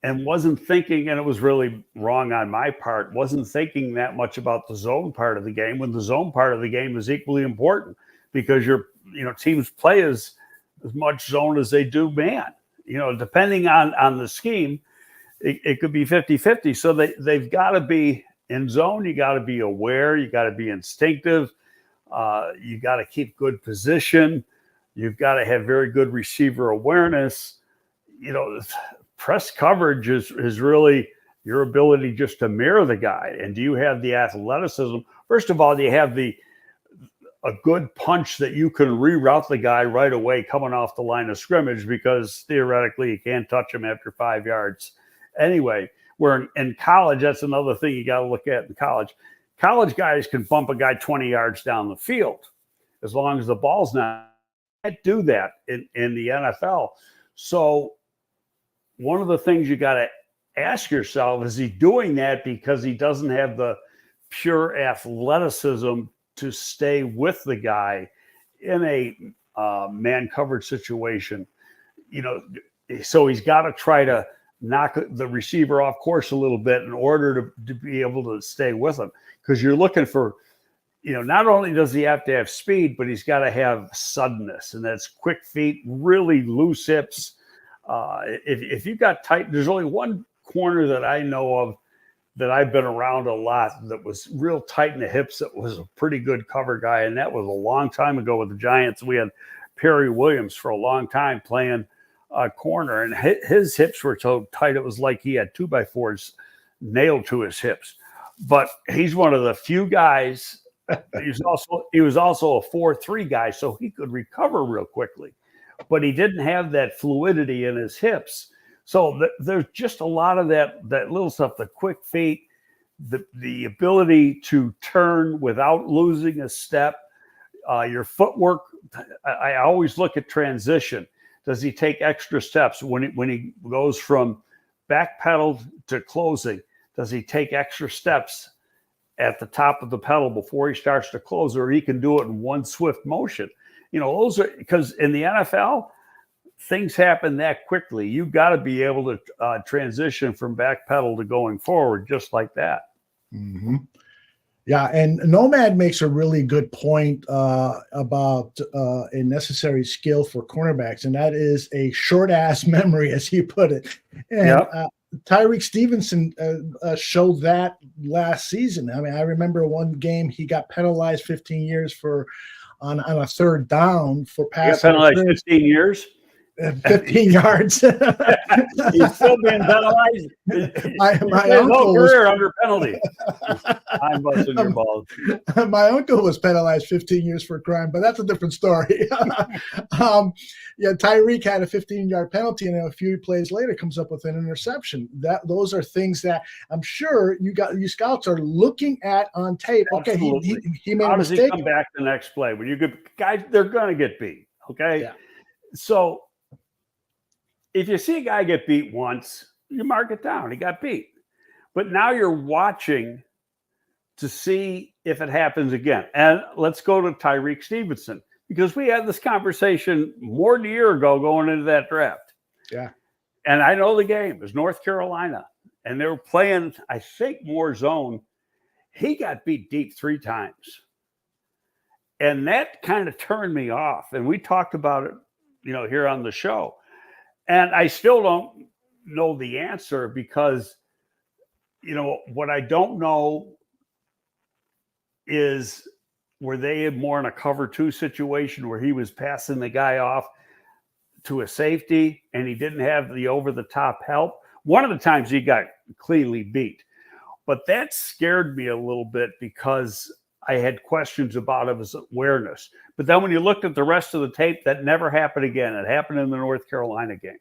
and wasn't thinking, and it was really wrong on my part, wasn't thinking that much about the zone part of the game, when the zone part of the game is equally important, because your teams play as much zone as they do man. Depending on the scheme, it could be 50-50. So they've got to be in zone. You got to be aware. You got to be instinctive. You got to keep good position. You've got to have very good receiver awareness. Press coverage is really your ability just to mirror the guy. And do you have the athleticism? First of all, do you have a good punch that you can reroute the guy right away coming off the line of scrimmage, because theoretically you can't touch him after 5 yards anyway. Where in college, that's another thing you got to look at in college. College guys can bump a guy 20 yards down the field as long as the ball's not. Can't do that in the NFL. So one of the things you got to ask yourself, is he doing that because he doesn't have the pure athleticism to stay with the guy in a man coverage situation. So he's got to try to knock the receiver off course a little bit in order to be able to stay with him, because you're looking for, not only does he have to have speed, but he's got to have suddenness, and that's quick feet, really loose hips. If you've got tight, there's only one corner that I know of that I've been around a lot that was real tight in the hips, that was a pretty good cover guy, and that was a long time ago with the Giants. We had Perry Williams for a long time playing corner, and his hips were so tight it was like he had 2x4s nailed to his hips. But he's one of the few guys. He was also a 4-3 guy, so he could recover real quickly, but he didn't have that fluidity in his hips. So there's just a lot of that little stuff, the quick feet, the ability to turn without losing a step, your footwork. I always look at transition. Does he take extra steps when he goes from back pedal to closing? Does he take extra steps at the top of the pedal before he starts to close, or he can do it in one swift motion? Those are, because in the NFL, things happen that quickly. You've got to be able to transition from back pedal to going forward just like that. Mm-hmm. Yeah, and Nomad makes a really good point about a necessary skill for cornerbacks, and that is a short-ass memory, as he put it. And yep. Tyreek Stevenson showed that last season. I mean, I remember one game he got penalized 15 years on a third down for passing. Penalized 15 years? 15 yards. He's still being penalized. My uncle career under penalty. I'm busting your balls. My uncle was penalized 15 years for a crime, but that's a different story. Tyreek had a 15-yard penalty, and a few plays later comes up with an interception. Those are things that I'm sure you scouts are looking at on tape. Okay, he made a mistake. How does he come back the next play? When you get guys, they're going to get beat. Okay, yeah. So if you see a guy get beat once, you mark it down. He got beat. But now you're watching to see if it happens again. And let's go to Tyreek Stevenson, because we had this conversation more than a year ago going into that draft. Yeah. And I know the game. It was North Carolina, and they were playing, I think, more zone. He got beat deep 3 times. And that kind of turned me off. And we talked about it, here on the show. And I still don't know the answer, because, what I don't know is, were they more in a cover 2 situation where he was passing the guy off to a safety and he didn't have the over-the-top help? One of the times he got cleanly beat. But that scared me a little bit, because I had questions about his awareness. But then when you looked at the rest of the tape, that never happened again. It happened in the North Carolina game.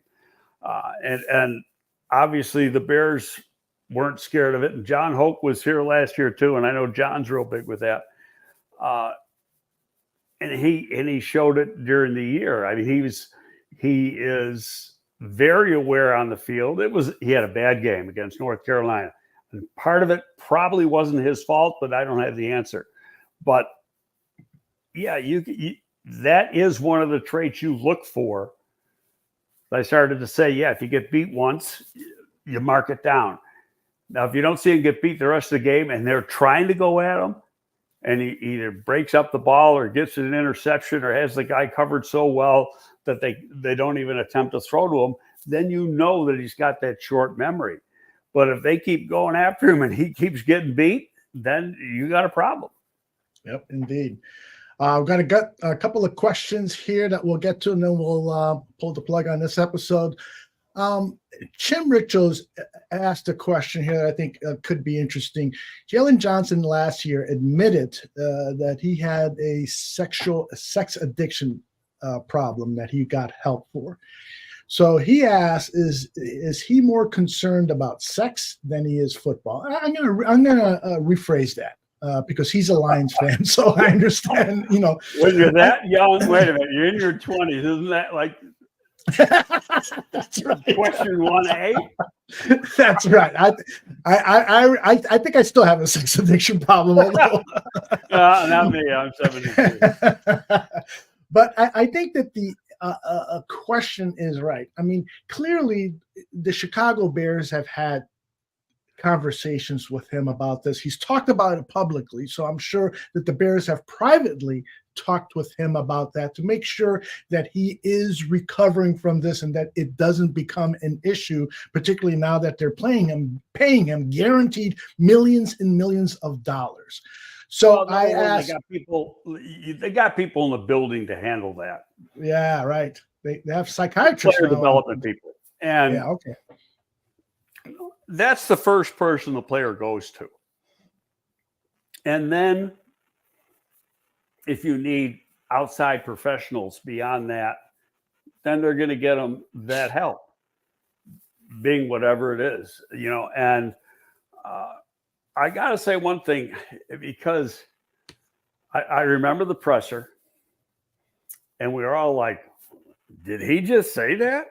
And obviously the Bears weren't scared of it. And John Hoke was here last year too, and I know John's real big with that. And he showed it during the year. I mean, he is very aware on the field. He had a bad game against North Carolina. And part of it probably wasn't his fault, but I don't have the answer. But yeah, that is one of the traits you look for. I started to say, if you get beat once, you mark it down. Now, if you don't see him get beat the rest of the game and they're trying to go at him, and he either breaks up the ball or gets an interception or has the guy covered so well that they don't even attempt to throw to him, then you know that he's got that short memory. But if they keep going after him and he keeps getting beat, then you got a problem. Yep, indeed. We've got a couple of questions here that we'll get to, and then we'll pull the plug on this episode. Chim Richos asked a question here that I think could be interesting. Jalen Johnson last year admitted that he had a sex addiction problem that he got help for. So he asked, is he more concerned about sex than he is football? I'm gonna rephrase that. Because he's a Lions fan, so I understand, When you're that young, wait a minute, you're in your 20s, isn't that like that's right. Question 1A? That's right. I think I still have a sex addiction problem, although Not me. I'm 72. but I think that the question is right. I mean, clearly the Chicago Bears have had conversations with him about this. He's talked about it publicly, so I'm sure that the Bears have privately talked with him about that to make sure that he is recovering from this and that it doesn't become an issue, particularly now that they're paying him guaranteed millions and millions of dollars. So I asked, they got people in the building to handle that. Yeah, right. They have psychiatrists, Player development people, and yeah, okay. That's the first person the player goes to. And then if you need outside professionals beyond that, then they're going to get them that help, being whatever it is, and I got to say one thing, because I remember the presser and we were all like, did he just say that?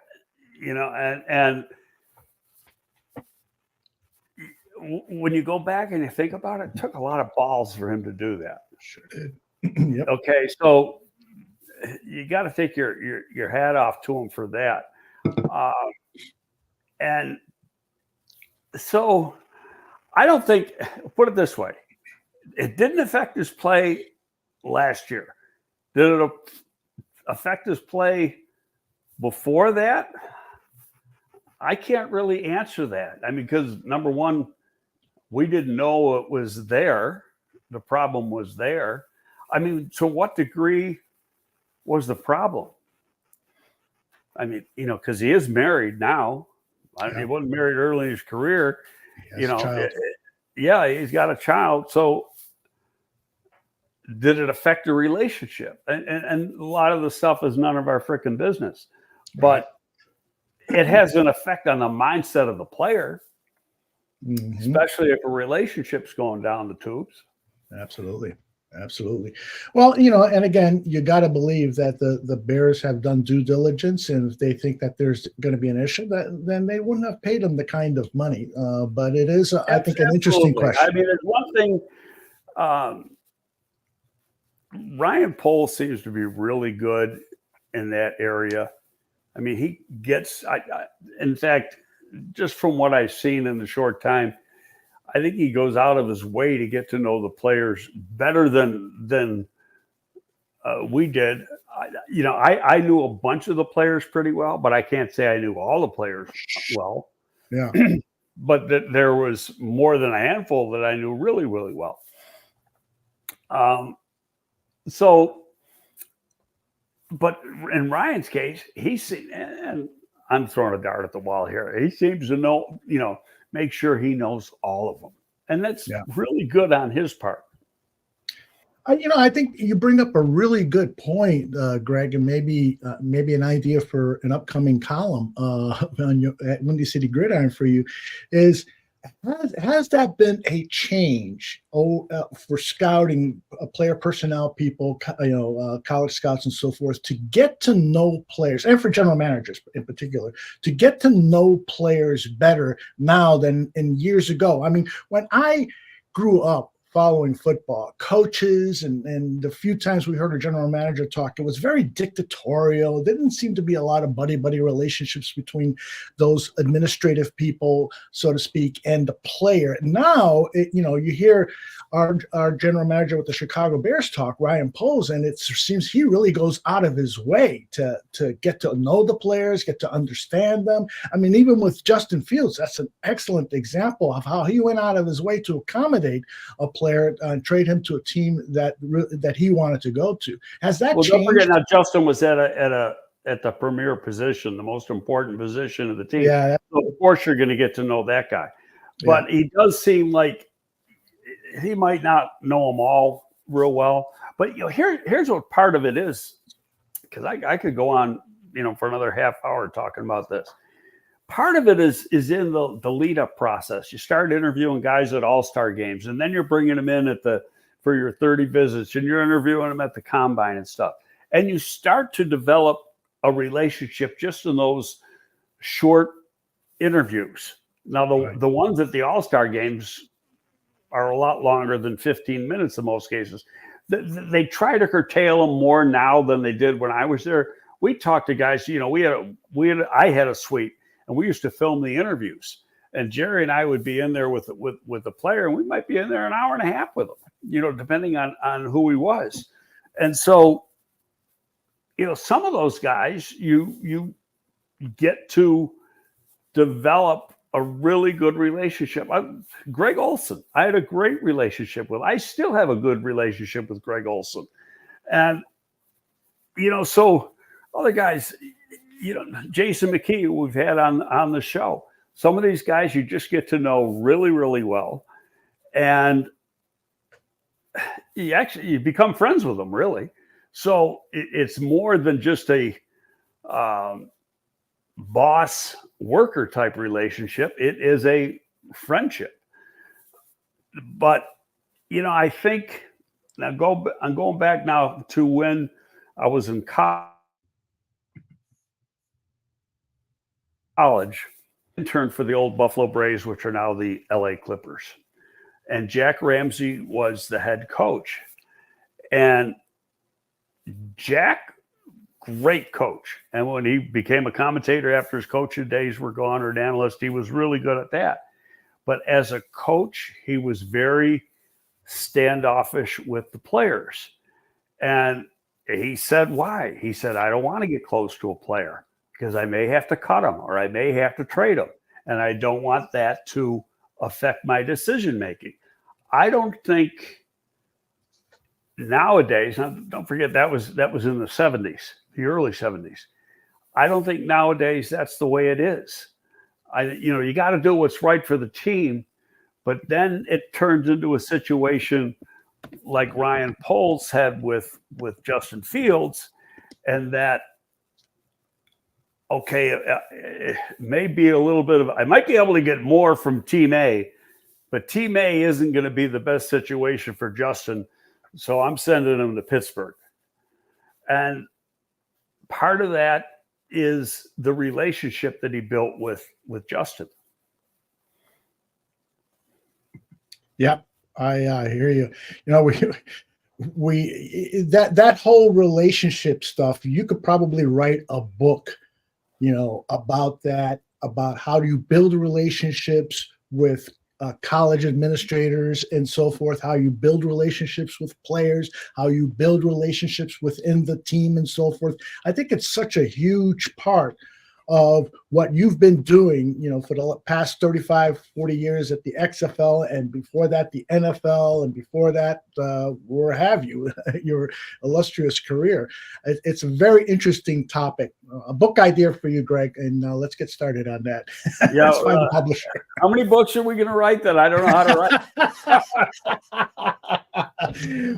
And when you go back and you think about it, it took a lot of balls for him to do that. Sure did. Yep. Okay, so you got to take your hat off to him for that. And so I don't think, put it this way, it didn't affect his play last year. Did it affect his play before that? I can't really answer that. I mean, because number one, we didn't know it was there. The problem was there. I mean, to what degree was the problem? I mean, because he is married now. Yeah. He wasn't married early in his career. He has a child. Yeah, he's got a child. So did it affect the relationship? And a lot of the stuff is none of our freaking business. But it has an effect on the mindset of the player, especially if a relationship's going down the tubes. Absolutely. Well, and again, you got to believe that the Bears have done due diligence, and if they think that there's going to be an issue, then they wouldn't have paid him the kind of money. But it is, I think, an interesting question. I mean, there's one thing. Ryan Poles seems to be really good in that area. I mean, he gets. In fact, just from what I've seen in the short time, I think he goes out of his way to get to know the players better than we did. I knew a bunch of the players pretty well, but I can't say I knew all the players well. Yeah. But there was more than a handful that I knew really, really well. But in Ryan's case, and I'm throwing a dart at the wall here. He seems to know, make sure he knows all of them. And that's really good on his part. I think you bring up a really good point, Greg, and maybe an idea for an upcoming column at Windy City Gridiron for you is, has that been a change for scouting, player personnel people, college scouts and so forth, to get to know players, and for general managers in particular, to get to know players better now than in years ago? I mean, when I grew up following football, coaches and the few times we heard a general manager talk, it was very dictatorial. There didn't seem to be a lot of buddy-buddy relationships between those administrative people, so to speak, and the player. Now, you hear our general manager with the Chicago Bears talk, Ryan Poles, and it seems he really goes out of his way to get to know the players, get to understand them. I mean, even with Justin Fields, that's an excellent example of how he went out of his way to accommodate a player and trade him to a team that he wanted to go to. Has that changed? Don't forget, now Justin was at the premier position, the most important position of the team. Yeah. So of course you're going to get to know that guy. But he does seem like he might not know them all real well. But here's what part of it is, because I could go on for another half hour talking about this. Part of it is in the lead up process. You start interviewing guys at all-star games, and then you're bringing them in for your 30 visits, and you're interviewing them at the combine and stuff. And you start to develop a relationship just in those short interviews. Now, the ones at the All-Star games are a lot longer than 15 minutes in most cases. They try to curtail them more now than they did when I was there. We talked to guys, I had a suite, and we used to film the interviews. And Jerry and I would be in there with the player, and we might be in there an hour and a half with him, depending on who he was. And so, some of those guys, you get to develop a really good relationship. Greg Olson, I had a great relationship with. I still have a good relationship with Greg Olson. And, so other guys, Jason McKee, who we've had on the show, some of these guys you just get to know really, really well. And you become friends with them, really. So it's more than just a boss worker type relationship. It is a friendship. But, I think I'm going back now to when I was in college, interned for the old Buffalo Braves, which are now the LA Clippers. And Jack Ramsey was the head coach. And Jack, great coach. And when he became a commentator after his coaching days were gone, or an analyst, he was really good at that. But as a coach, he was very standoffish with the players. And he said, why? He said, I don't want to get close to a player because I may have to cut him or I may have to trade him. And I don't want that to affect my decision making. I don't think nowadays, don't forget that was in the 70s, the early 70s. I don't think nowadays that's the way it is. You got to do what's right for the team, but then it turns into a situation like Ryan Poles had with Justin Fields, and that, okay, it may be a little bit of, I might be able to get more from Team A, but Team A isn't going to be the best situation for Justin, so I'm sending him to Pittsburgh. And part of that is the relationship that he built with Justin. Yep, I hear you. We that whole relationship stuff. You could probably write a book, about that, about how do you build relationships with college administrators and so forth, how you build relationships with players, how you build relationships within the team and so forth. I think it's such a huge part of what you've been doing, for the past 35, 40 years at the XFL, and before that, the NFL, and before that, where have you, your illustrious career. It's a very interesting topic. A book idea for you, Greg, and let's get started on that. Yeah, let's find a publisher. How many books are we going to write that I don't know how to write?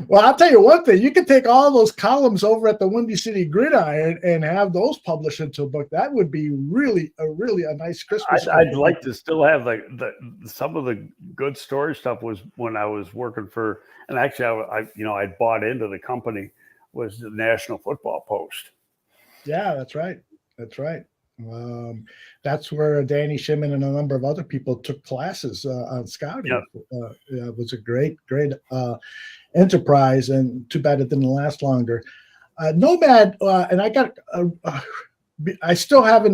Well, I'll tell you one thing. You can take all those columns over at the Windy City Gridiron and have those published into a book. That would be really a nice Christmas. I'd like to still have some of the good story stuff was when I was working for, and actually I bought into the company, was the National Football Post. Yeah, that's right. That's right. That's where Danny Shimon and a number of other people took classes on scouting. Yep. It was a great enterprise, and too bad it didn't last longer. Nomad, and I still have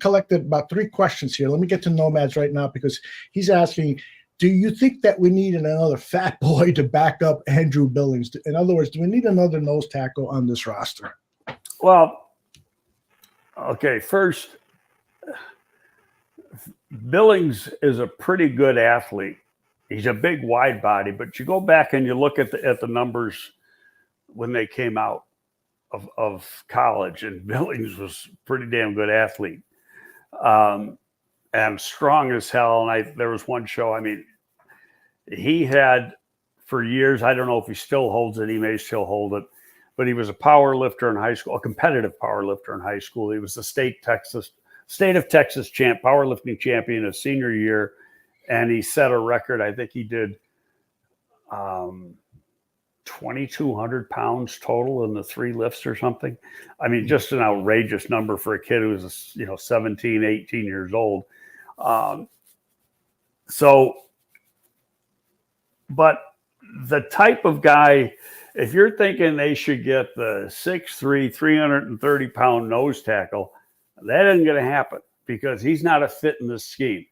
collected about 3 questions here. Let me get to Nomad's right now, because he's asking, do you think that we need another fat boy to back up Andrew Billings? In other words, do we need another nose tackle on this roster? Well, okay, first, Billings is a pretty good athlete. He's a big wide body, but you go back and you look at the numbers when they came out of college, and Billings was a pretty damn good athlete. And strong as hell. And there was one show, he had for years, I don't know if he still holds it, he may still hold it, but he was a power lifter in high school, a competitive power lifter in high school. He was the state of Texas powerlifting champion his senior year. And he set a record. I think he did 2,200 pounds total in the 3 lifts or something. Just an outrageous number for a kid who was 17, 18 years old. So, but the type of guy, if you're thinking they should get the 6'3", 330-pound nose tackle, that isn't going to happen because he's not a fit in this scheme.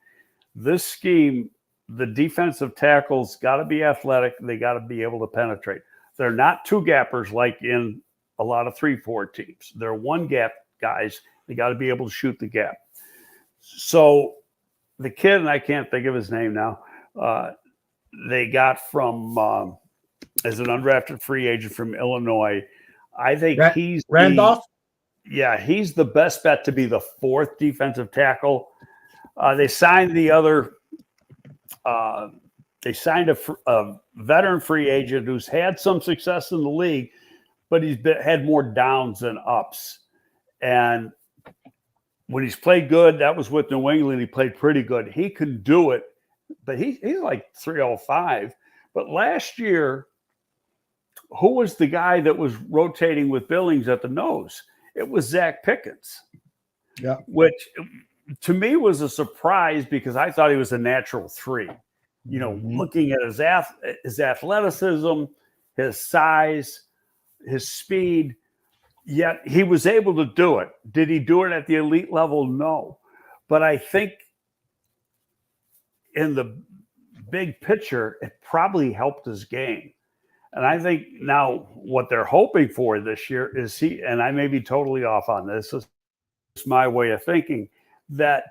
This scheme, the defensive tackles got to be athletic. They got to be able to penetrate. They're not two gappers like in a lot of 3-4 teams. They're one gap guys. They got to be able to shoot the gap. So the kid, and I can't think of his name now, they got from as an undrafted free agent from Illinois. I think he's Randolph. He's the best bet to be the fourth defensive tackle. They signed the other. They signed a veteran free agent who's had some success in the league, but had more downs than ups. And when he's played good, that was with New England. He played pretty good. He can do it, but he's like 305. But last year, who was the guy that was rotating with Billings at the nose? It was Zach Pickens. Yeah, which to me was a surprise because I thought he was a natural 3. You know, looking at his athleticism, his size, his speed, yet he was able to do it. Did he do it at the elite level? No. But I think in the big picture, it probably helped his game. And I think now what they're hoping for this year is and I may be totally off on this, is my way of thinking, that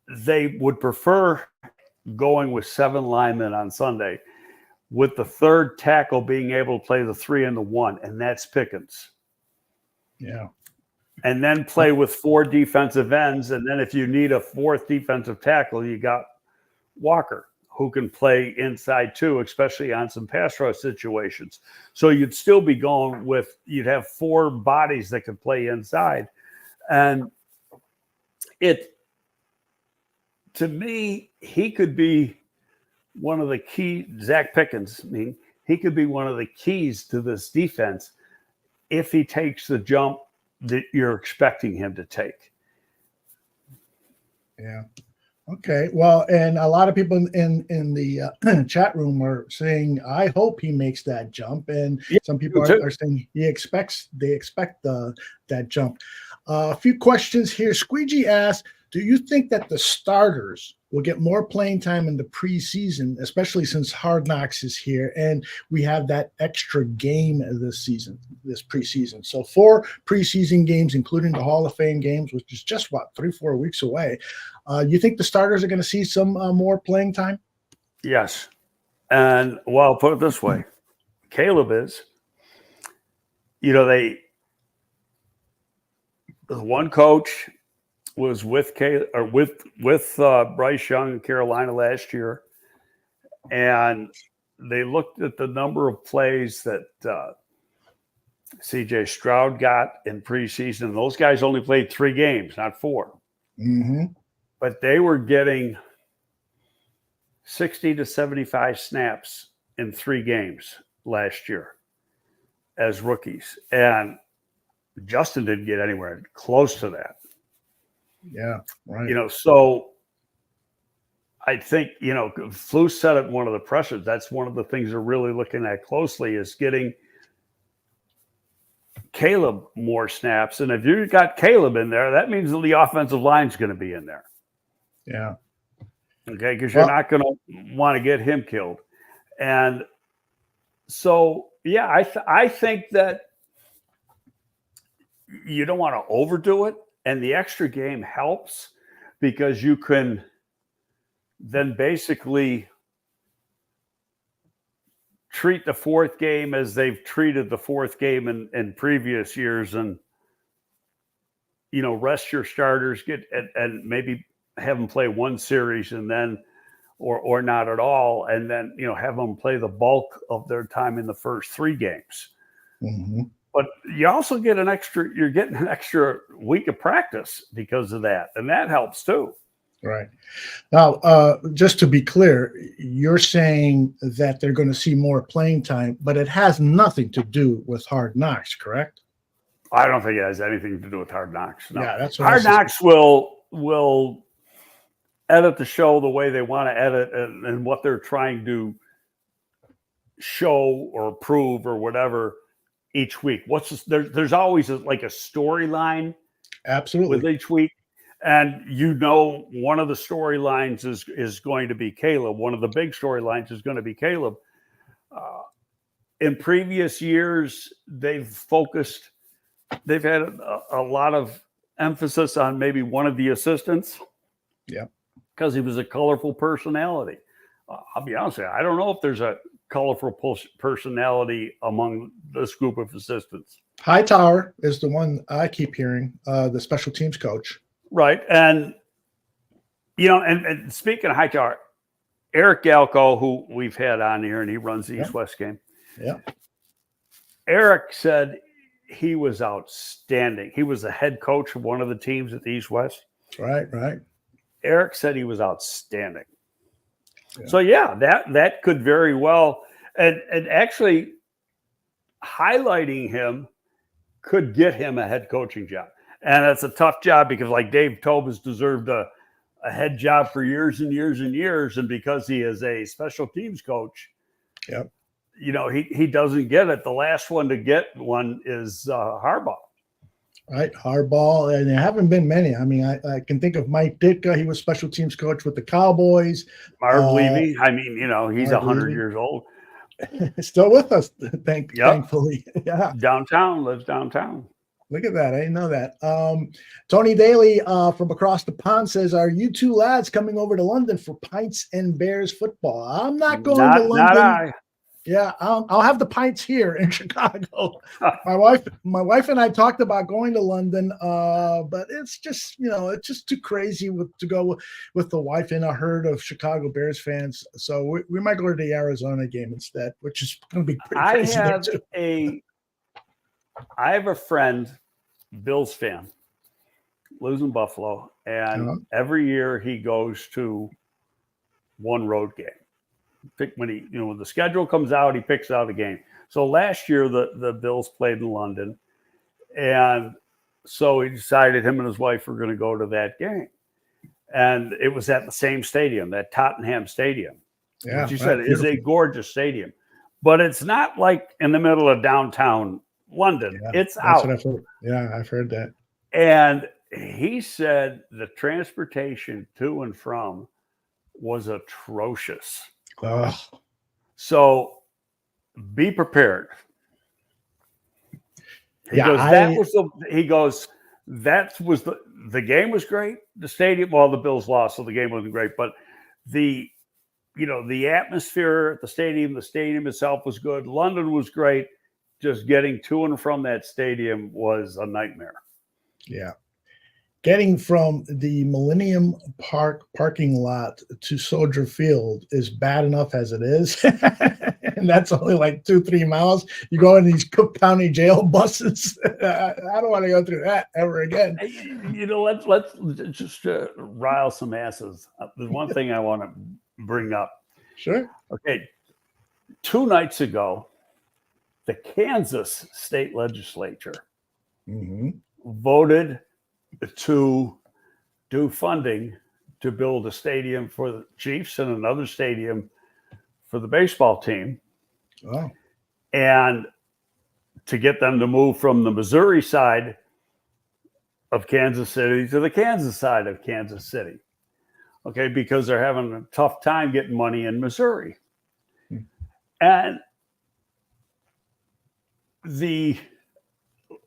they would prefer going with 7 linemen on Sunday, with the third tackle being able to play the 3 and the 1, and that's Pickens. Yeah. And then play with 4 defensive ends. And then if you need a 4th defensive tackle, you got Walker, who can play inside too, especially on some pass rush situations. So you'd still be going with, you'd have 4 bodies that could play inside. And to me, he could be one of the key, Zach Pickens, he could be one of the keys to this defense if he takes the jump that you're expecting him to take. Yeah. Okay. Well, and a lot of people in the chat room are saying, I hope he makes that jump. And some people are saying they expect that jump. A few questions here. Squeegee asked, do you think that the starters will get more playing time in the preseason, especially since Hard Knocks is here and we have that extra game this preseason? So 4 preseason games, including the Hall of Fame games, which is just 3-4 weeks away. You think the starters are going to see some more playing time? Yes. And well, I'll put it this way. Caleb is, the one coach was with Bryce Young in Carolina last year, and they looked at the number of plays that C.J. Stroud got in preseason. And those guys only played 3 games, not 4. Mm-hmm. But they were getting 60 to 75 snaps in 3 games last year as rookies, and Justin didn't get anywhere close to that. Yeah, right. So I think, Flu said it, one of the pressures, that's one of the things they're really looking at closely is getting Caleb more snaps. And if you've got Caleb in there, that means that the offensive line's going to be in there. Yeah. Okay, because you're not going to want to get him killed. And so, yeah, I think that you don't want to overdo it. And the extra game helps because you can then basically treat the 4th game as they've treated the 4th game in previous years, and rest your starters, and maybe have them play 1 series and then or not at all, and then have them play the bulk of their time in the first 3 games. Mm-hmm. But you also get you're getting an extra week of practice because of that. And that helps too. Right. Now, just to be clear, you're saying that they're going to see more playing time, but it has nothing to do with Hard Knocks, correct? I don't think it has anything to do with Hard Knocks. No. Yeah, that's what Hard Knocks will edit the show the way they want to edit and what they're trying to show or prove or whatever each week. There's always like a storyline Absolutely. with each week. And one of the storylines is going to be Caleb. One of the big storylines is going to be Caleb. In previous years, they've had a lot of emphasis on maybe one of the assistants. Yeah. Because he was a colorful personality. I'll be honest with you, I don't know if there's a colorful personality among this group of assistants. Hightower is the one I keep hearing, the special teams coach. Right. And, and speaking of Hightower, Eric Galco, who we've had on here, and he runs the East-West game. Yeah. Eric said he was outstanding. He was the head coach of one of the teams at the East-West. Right. Eric said he was outstanding. Yeah. So, that could very well. And actually highlighting him could get him a head coaching job. And it's a tough job because, like, Dave Tobe has deserved a head job for years and years and years. And because he is a special teams coach, he doesn't get it. The last one to get one is Harbaugh. Right, Harbaugh. And there haven't been many. I mean, I can think of Mike Ditka. He was special teams coach with the Cowboys. Marv Levy. I mean, he's 100 years old. Still with us, thankfully. Yeah. Lives downtown. Look at that. I didn't know that. Tony Daly from across the pond says, are you two lads coming over to London for Pints and Bears football? I'm not going to London. Not I. Yeah, I'll have the Pints here in Chicago. My wife and I talked about going to London, but it's just, it's just too crazy to go with the wife in a herd of Chicago Bears fans. So we might go to the Arizona game instead, which is going to be pretty crazy. I have a friend, Bills fan, lives in Buffalo, and every year he goes to one road game. When the schedule comes out, he picks out a game. So last year the Bills played in London, and so he decided him and his wife were going to go to that game, and it was at the same stadium, that Tottenham Stadium, which you said is a gorgeous stadium, but it's not like in the middle of downtown London. It's out. What I've heard. Yeah, I've heard that. And he said the transportation to and from was atrocious. So be prepared. The game was great. The stadium, the Bills lost, so the game wasn't great, but the atmosphere at the stadium itself was good. London was great. Just getting to and from that stadium was a nightmare. Yeah. Getting from the Millennium Park parking lot to Soldier Field is bad enough as it is. And that's only like 2-3 miles. You go in these Cook County jail buses. I don't want to go through that ever again. Let's just rile some asses. There's one thing I want to bring up. Sure. Okay. 2 nights ago, the Kansas state legislature voted to do funding to build a stadium for the Chiefs and another stadium for the baseball team. Oh. And to get them to move from the Missouri side of Kansas City to the Kansas side of Kansas City. Okay, because they're having a tough time getting money in Missouri. And the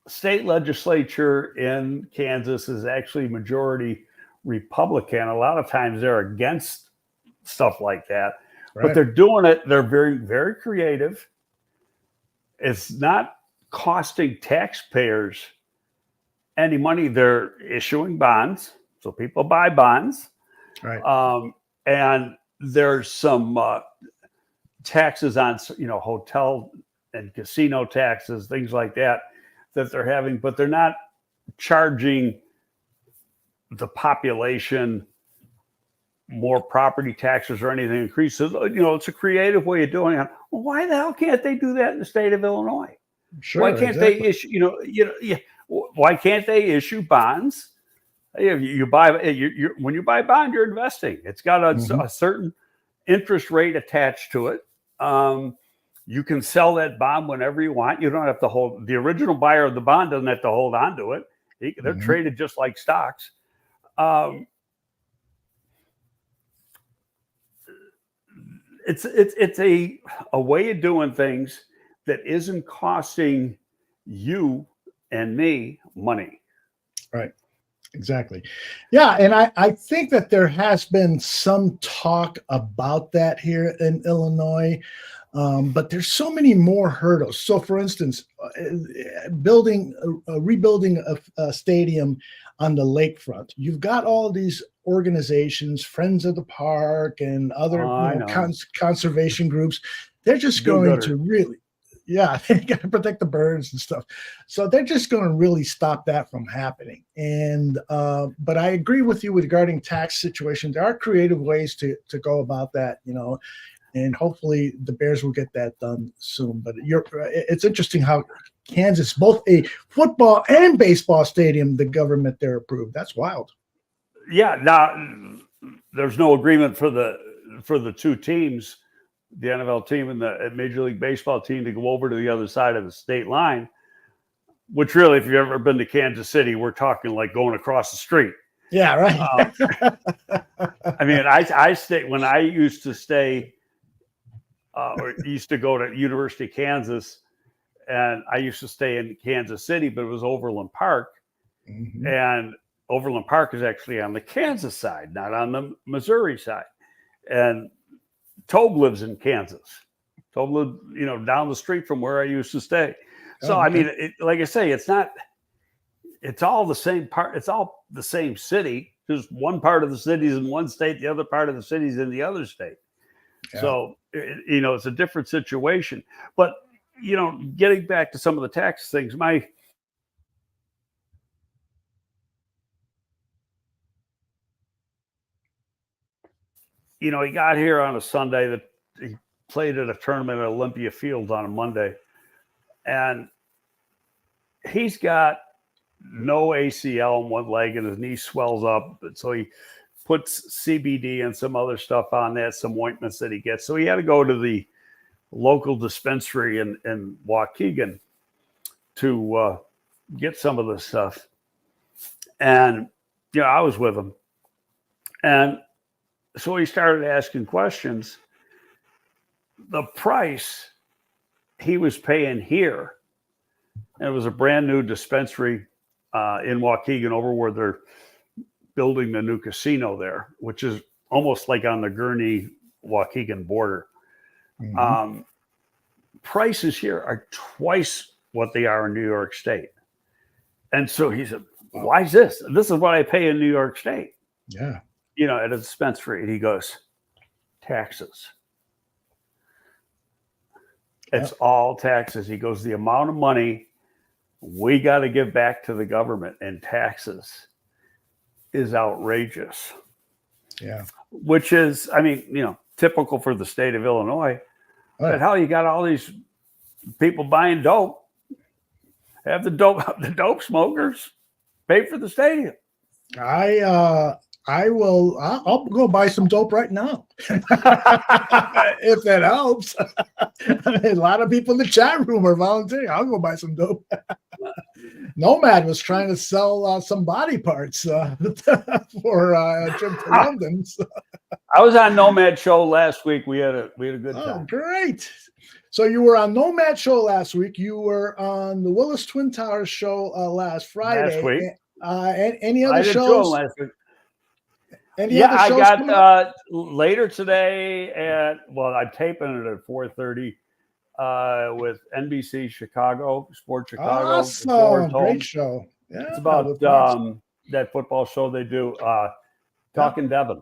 state legislature in Kansas is actually majority Republican. A lot of times they're against stuff like that, but they're doing it. They're very, very creative. It's not costing taxpayers any money. They're issuing bonds, so people buy bonds. Right. And there's some taxes on, hotel and casino taxes, things like that they're having, but they're not charging the population more property taxes or anything increases. It's a creative way of doing it. Well, why the hell can't they do that in the state of Illinois? Sure. Why can't they issue, why can't they issue bonds You buy when you buy bond, you're investing. It's got a certain interest rate attached to it. You can sell that bond whenever you want. You don't have to hold. The original buyer of the bond doesn't have to hold on to it. They're traded just like stocks. It's a way of doing things that isn't costing you and me money. Right. Exactly. Yeah. And I think that there has been some talk about that here in Illinois, but there's so many more hurdles. So, for instance, rebuilding a stadium on the lakefront, you've got all these organizations, Friends of the Park and other conservation groups. They're just going to really, they got to protect the birds and stuff. So they're just going to really stop that from happening. And but I agree with you regarding tax situation. There are creative ways to go about that, and hopefully the Bears will get that done soon. But it's interesting how Kansas, both a football and baseball stadium, the government there approved. That's wild. Yeah. Now there's no agreement for the two teams, the NFL team and the Major League Baseball team, to go over to the other side of the state line, which really, if you've ever been to Kansas City, we're talking like going across the street. Yeah, right. I mean, when I used to stay or used to go to University of Kansas, and I used to stay in Kansas City, but it was Overland Park. And Overland Park is actually on the Kansas side, not on the Missouri side. And Tobe lives in Kansas. Tobe lived, down the street from where I used to stay. So, I mean, like I say, it's all the same part. It's all the same city. Just one part of the city is in one state. The other part of the city is in the other state. Yeah. So, it's a different situation. But, getting back to some of the tax things, he got here on a Sunday. That he played at a tournament at Olympia Field on a Monday, and he's got no ACL in one leg, and his knee swells up. So he puts CBD and some other stuff on that, some ointments that he gets. So he had to go to the local dispensary in Waukegan to get some of this stuff. And I was with him, and so he started asking questions. The price he was paying here, and it was a brand new dispensary in Waukegan, over where they're building the new casino there, which is almost like on the Gurnee-Waukegan border. Prices here are twice what they are in New York State. And so he said, why is this? This is what I pay in New York State. Yeah. At a dispensary. And he goes, taxes. It's all taxes. He goes, the amount of money we got to give back to the government in taxes is outrageous. Yeah. Which is, typical for the state of Illinois. But hell, you got all these people buying dope. Have the dope smokers pay for the stadium. I'll go buy some dope right now. If that helps. A lot of people in the chat room are volunteering. I'll go buy some dope. Nomad was trying to sell some body parts for a trip to London. So. I was on Nomad show last week. We had a good time. Oh, great. So you were on Nomad show last week. You were on the Willis Twin Towers show last Friday. Last week. Any other shows? Last week. I got later today I'm taping it at 4:30 with NBC Chicago, Sports Chicago. Awesome. Great show. Yeah, it's about that football show they do, Talking Devon.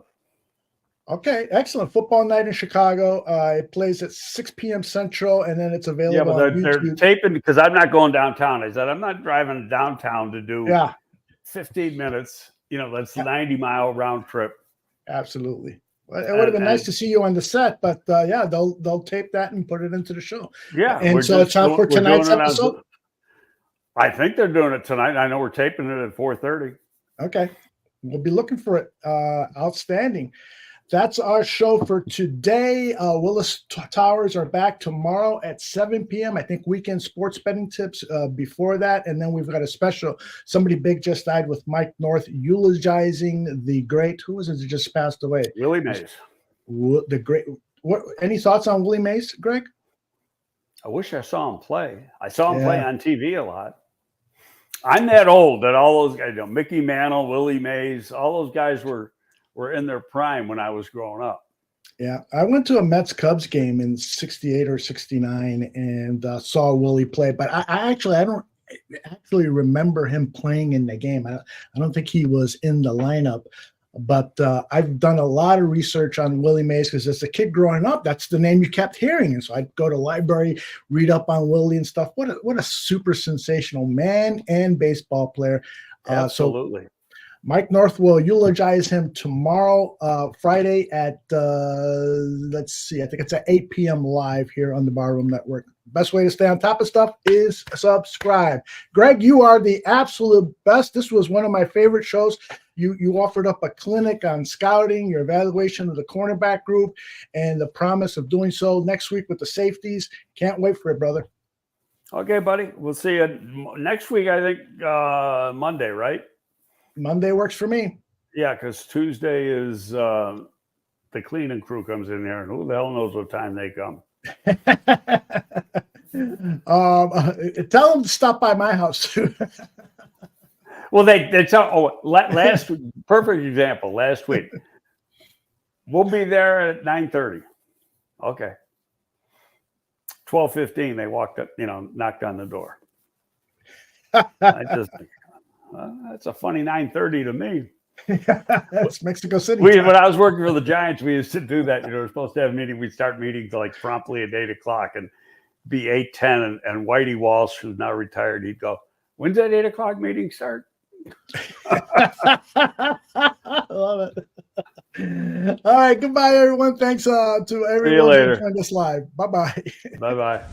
Okay, excellent. Football night in Chicago. It plays at 6 p.m. Central, and then it's available on YouTube. They're taping because I'm not going downtown. I said, I'm not driving downtown to do 15 minutes. That's 90-mile round trip. Absolutely. Well, it would have been nice to see you on the set, but they'll tape that and put it into the show. Yeah. And so it's on for tonight's episode? I think they're doing it tonight. I know we're taping it at 4:30. Okay. We'll be looking for it. Outstanding. That's our show for today. Willis Towers are back tomorrow at 7 p.m. I think weekend sports betting tips before that. And then we've got a special, somebody big just died with Mike North eulogizing the great, who was it that just passed away? Willie Mays. The great. What? Any thoughts on Willie Mays, Greg? I wish I saw him play. I saw him play on TV a lot. I'm that old that all those guys, Mickey Mantle, Willie Mays, all those guys were in their prime when I was growing up. Yeah, I went to a Mets-Cubs game in 68 or 69 and saw Willie play, but I don't actually remember him playing in the game. I don't think he was in the lineup, but I've done a lot of research on Willie Mays because as a kid growing up, that's the name you kept hearing. And so I'd go to the library, read up on Willie and stuff. What a super sensational man and baseball player. Absolutely. Mike North will eulogize him tomorrow, Friday at, let's see, I think it's at 8 p.m. live here on the Barroom Network. Best way to stay on top of stuff is subscribe. Greg, you are the absolute best. This was one of my favorite shows. You offered up a clinic on scouting, your evaluation of the cornerback group, and the promise of doing so next week with the safeties. Can't wait for it, brother. Okay, buddy. We'll see you next week, I think, Monday, right? Monday works for me. Yeah, because Tuesday is the cleaning crew comes in there, and who the hell knows what time they come. Tell them to stop by my house too. Well, they tell. Last perfect example. Last week, we'll be there at 9:30. Okay. 12:15. They walked up, knocked on the door. I just think. That's a funny 9:30 to me. It's Mexico City. When I was working for the Giants, we used to do that. We're supposed to have a meeting. We'd start meetings like promptly at 8 o'clock and be 8:10. And Whitey Walsh, who's now retired, he'd go, "When's that 8 o'clock meeting start?" I love it. All right. Goodbye, everyone. Thanks to everyone who joined us live. Bye-bye. Bye-bye.